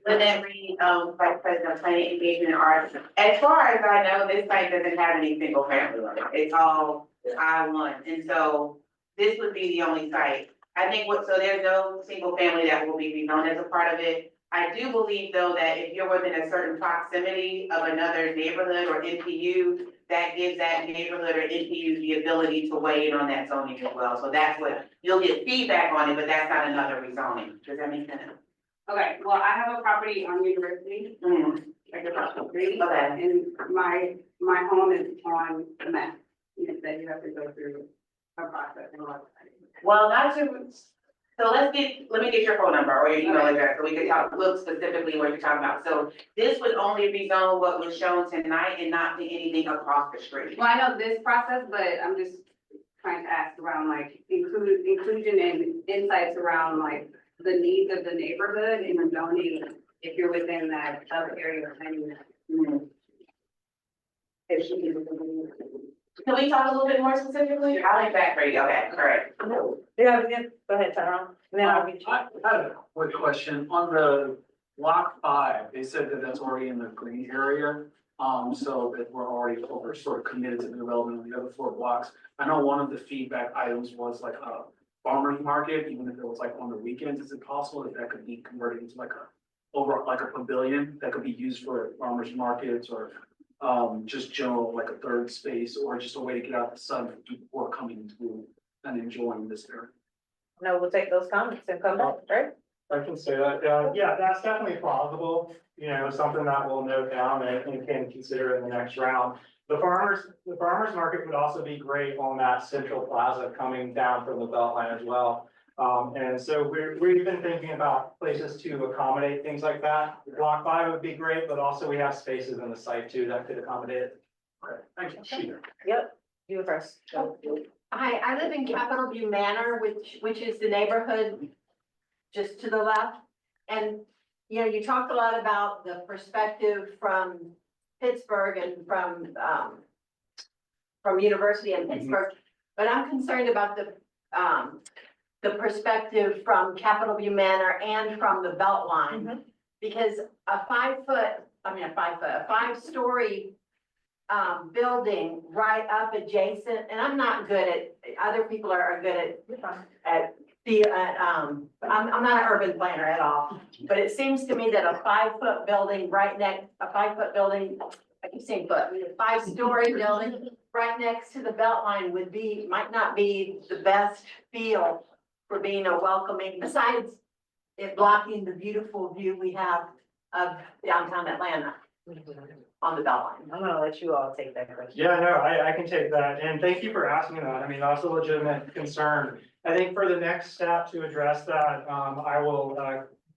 Lynette Reed, Vice President of Planning Engagement and Arts. As far as I know, this site doesn't have any single family on it. It's all I-1. And so this would be the only site. I think so there's no single family that will be rezoned as a part of it. I do believe though that if you're within a certain proximity of another neighborhood or NPU, that gives that neighborhood or NPU the ability to weigh in on that zoning as well. So that's what, you'll get feedback on it, but that's not another rezoning. Does that make sense? Okay, well, I have a property on University, like across the street. Okay. And my home is on the map. You said you have to go through a process and all that. Well, not to, so let me get your phone number or your email address so we can look specifically what you're talking about. So this would only rezone what was shown tonight and not be anything across the street. Well, I know this process, but I'm just trying to ask around like inclusion and insights around like the needs of the neighborhood and the zoning, if you're within that area or any. If she is. Can we talk a little bit more specifically? I like that, great, okay, all right. Yeah, go ahead, Tyrone, and then I'll get you. I have a quick question. On the block 5, they said that that's already in the green area. So that we're sort of committed to the development of the other 4 blocks. I know one of the feedback items was like a farmer's market, even if it was like on the weekends. Is it possible that could be converted into like a pavilion that could be used for farmer's markets or just general, like a third space, or just a way to get out the sun before coming to and enjoying this area? No, we'll take those comments and come back, right? I can say that, yeah, that's definitely plausible, you know, something that we'll note down and can consider in the next round. The farmers market would also be great on that central plaza coming down from the Beltline as well. And so we've been thinking about places to accommodate things like that. Block 5 would be great, but also we have spaces in the site too that could accommodate it. Okay, thank you. Yep, you first. Hi, I live in Capitol View Manor, which is the neighborhood just to the left. And, you know, you talked a lot about the perspective from Pittsburgh and from University in Pittsburgh, but I'm concerned about the perspective from Capitol View Manor and from the Beltline. Because a 5-story building right up adjacent, and I'm not good at, other people are good at I'm not an urban planner at all, but it seems to me that a 5-foot building I keep saying foot, 5-story building right next to the Beltline might not be the best feel for being a welcoming, besides it blocking the beautiful view we have of downtown Atlanta on the Beltline. I'm gonna let you all take that question. Yeah, no, I can take that, and thank you for asking that. I mean, that's a legitimate concern. I think for the next step to address that, I will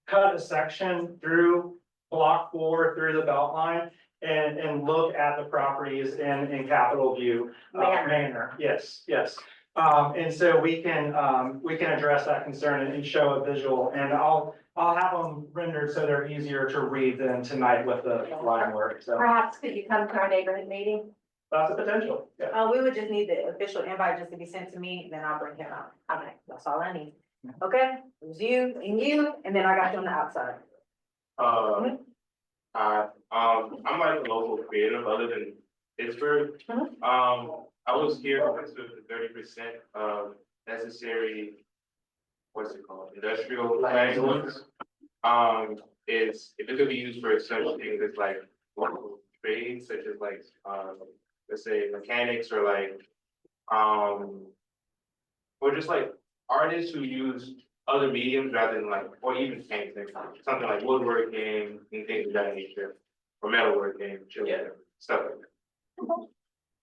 cut a section through block 4 through the Beltline and look at the properties in Capitol View. Manor, yes. And so we can address that concern and show a visual, and I'll have them rendered so they're easier to read than tonight with the line work, so. Perhaps could you come to our neighborhood meeting? That's a potential, yeah. We would just need the official invite just to be sent to me, then I'll bring him out. Okay, that's all I need. Okay, it was you, and then I got you on the outside. I'm like a local creative other than Pittsburgh. I was here because of the 30% of necessary, what's it called, industrial language. Is if it could be used for such things as like local trades, such as like, let's say mechanics or like, or just like artists who use other mediums rather than like, or even painting, something like woodworking and things of that nature, or metalworking, stuff like that.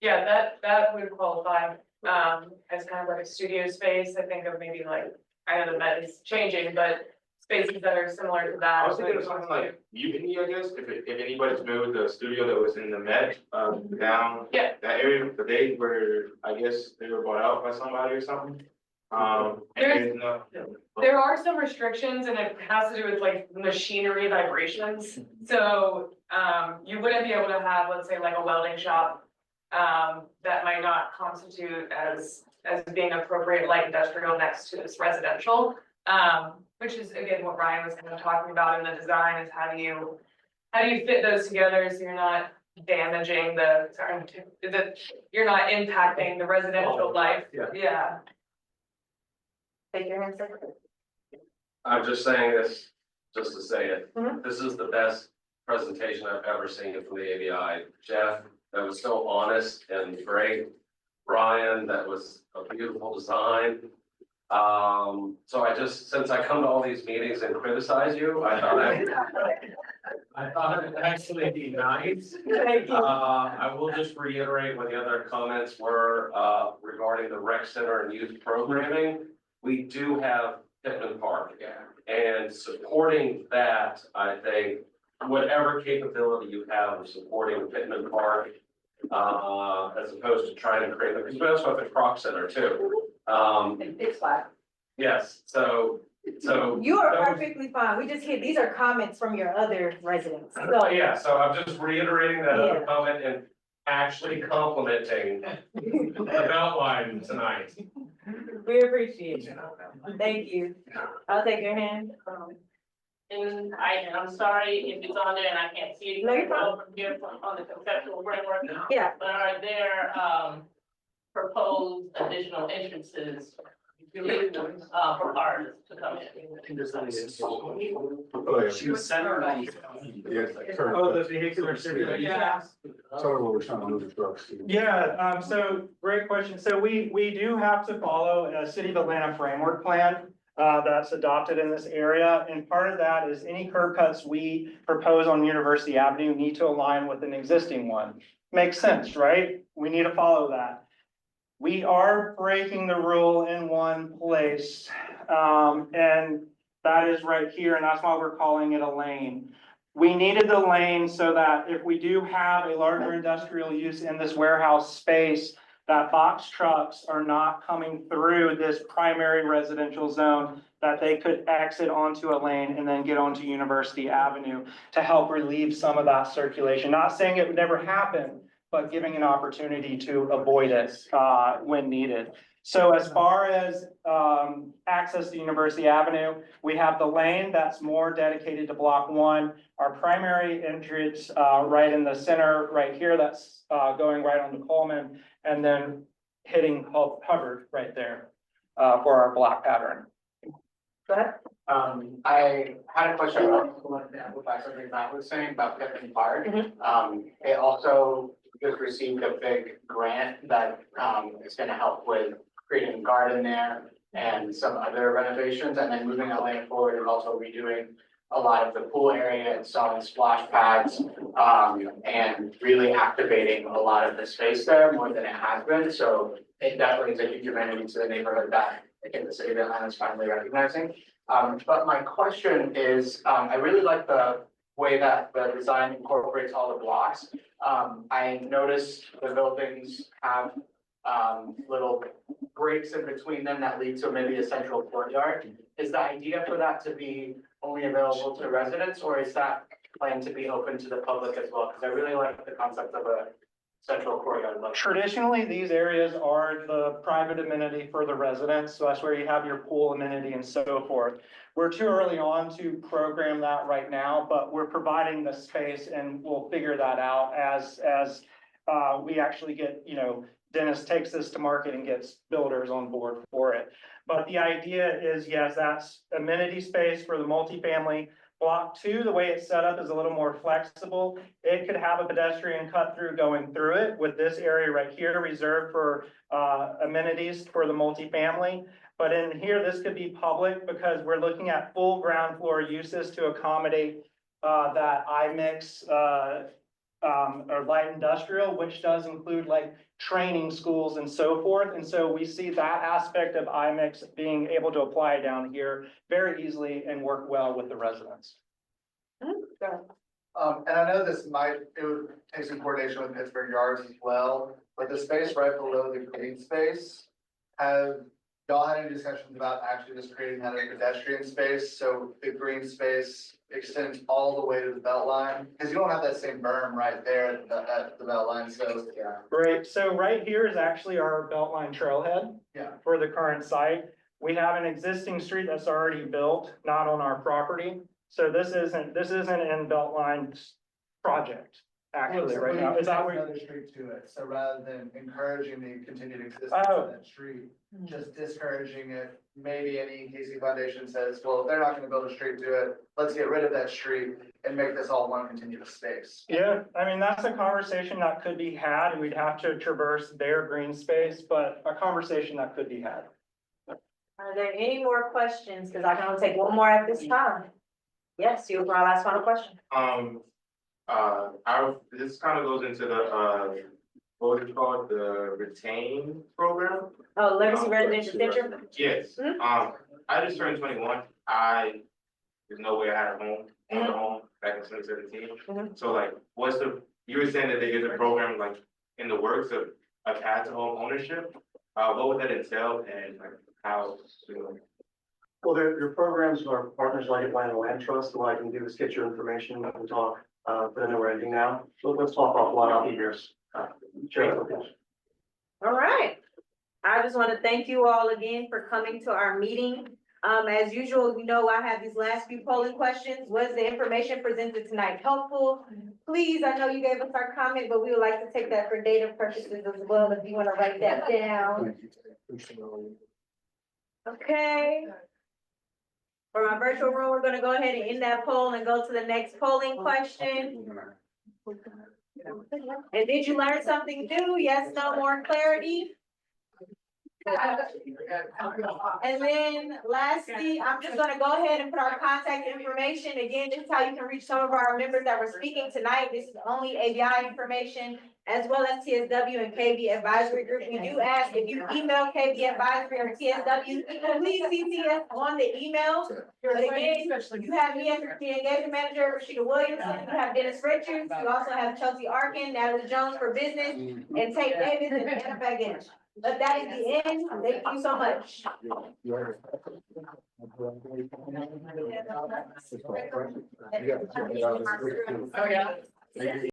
Yeah, that would qualify, as kind of like a studio space. I think of maybe like, I know the Met is changing, but spaces that are similar to that. I was thinking of something like Mutiny, I guess, if anybody's familiar with the studio that was in the Met, down that area, the day where I guess they were bought out by somebody or something. There are some restrictions, and it has to do with like machinery vibrations. So, you wouldn't be able to have, let's say, like a welding shop, that might not constitute as being appropriate light industrial next to this residential. Which is again, what Ryan was kind of talking about in the design, is how do you fit those together so you're not damaging you're not impacting the residential life. Yeah. Take your hand, sir. I'm just saying this, just to say it. This is the best presentation I've ever seen from the ABI. Jeff, that was so honest and great. Ryan, that was a beautiful design. So since I come to all these meetings and criticize you, I thought it'd actually be nice. I will just reiterate what the other comments were, regarding the rec center and youth programming. We do have Pittman Park, and supporting that, I think, whatever capability you have of supporting Pittman Park, as opposed to trying to create, because we also have the Croc Center too. It's flat. Yes, so. You are those- perfectly fine. We just hit, these are comments from your other residents. Oh, yeah, so I'm just reiterating that other Yeah. comment and actually complimenting the Beltline tonight. We appreciate you. Thank you. I'll take your hand. And I'm sorry if it's on there and I can't see it. No, you're fine. From here on the conceptual framework. Yeah. But are there, proposed additional entrances? For cars to come in? She was centering. Yes. Oh, the vehicular city. Yeah. Tell her what we're trying to move the trucks to. Yeah, so great question. So we do have to follow a City of Atlanta framework plan that's adopted in this area. And part of that is any curb cuts we propose on University Avenue need to align with an existing one. Makes sense, right? We need to follow that. We are breaking the rule in one place, and that is right here, and that's why we're calling it a lane. We needed the lane so that if we do have a larger industrial use in this warehouse space, that box trucks are not coming through this primary residential zone, that they could exit onto a lane and then get onto University Avenue to help relieve some of that circulation. Not saying it would never happen, but giving an opportunity to avoid it when needed. So as far as access to University Avenue, we have the lane that's more dedicated to block 1. Our primary entrance right in the center, right here, that's going right on to Coleman, and then hitting Hubbard right there for our block pattern. Go ahead. I had a question about, to amplify something Matt was saying about Pittman Park. It also just received a big grant that, is gonna help with creating a garden there and some other renovations, and then moving that land forward and also redoing a lot of the pool area, installing splash pads, and really activating a lot of the space there more than it has been. So it definitely is a huge amenity to the neighborhood that I think the city of Atlanta is finally recognizing. But my question is, I really like the way that the design incorporates all the blocks. I noticed the buildings have little breaks in between them that lead to maybe a central courtyard. Is the idea for that to be only available to residents, or is that planned to be open to the public as well? Because I really like the concept of a central courtyard. Traditionally, these areas are the private amenity for the residents, so that's where you have your pool amenity and so forth. We're too early on to program that right now, but we're providing the space and we'll figure that out as we actually get, Dennis takes this to market and gets builders on board for it. But the idea is, yes, that's amenity space for the multifamily. Block 2, the way it's set up is a little more flexible. It could have a pedestrian cut through going through it, with this area right here reserved for amenities for the multifamily. But in here, this could be public because we're looking at full ground floor uses to accommodate that iMix or light industrial, which does include like training schools and so forth. And so we see that aspect of iMix being able to apply down here very easily and work well with the residents. And I know it would take some coordination with Pittsburgh Yards as well, but the space right below the green space, have y'all had any discussions about actually just creating that as pedestrian space? So the green space extends all the way to the Beltline, because you don't have that same berm right there at the Beltline, so, yeah. Great. So right here is actually our Beltline trailhead. Yeah. For the current site. We have an existing street that's already built, not on our property. So this isn't in Beltline's project, actually, right now. Is that where? Another street to it, so rather than encouraging the continued existence Oh. of that street, just discouraging it. Maybe any Casey Foundation says, well, if they're not gonna build a street to it, let's get rid of that street and make this all one continuous space. Yeah, I mean, that's a conversation that could be had, and we'd have to traverse their green space, but a conversation that could be had. Are there any more questions? Because I can only take one more at this time. Yes, you for our last final question. This kind of goes into the, what is it called, the retain program? Oh, Legacy Residential Center? Yes, I just turned 21, there's no way I had a home, on a home back in 2017. So like, you were saying that they get the program like in the works of attached home ownership. What would that entail and like how, you know? Well, your programs are partners like Atlanta Land Trust. What I can do is get your information, we can talk, but I know we're ending now. So let's talk offline, I'll be here. All right. I just want to thank you all again for coming to our meeting. As usual, you know, I have these last few polling questions. Was the information presented tonight helpful? Please, I know you gave us our comment, but we would like to take that for data purposes as well, if you want to write that down. Okay. For our virtual room, we're gonna go ahead and end that poll and go to the next polling question. And did you learn something new? Yes, no, more clarity? And then lastly, I'm just gonna go ahead and put our contact information. Again, this is how you can reach some of our members that were speaking tonight. This is only ABI information, as well as TSW and KB Advisory Group. We do ask if you email KB Advisory or TSW, please CC us on the email. But again, you have me as the engagement manager, Rashida Williamson, you have Dennis Richards, you also have Chelsea Arkin, Natalie Jones for business, and Tate Davis and Anna Baggage. But that is the end. Thank you so much. Yeah.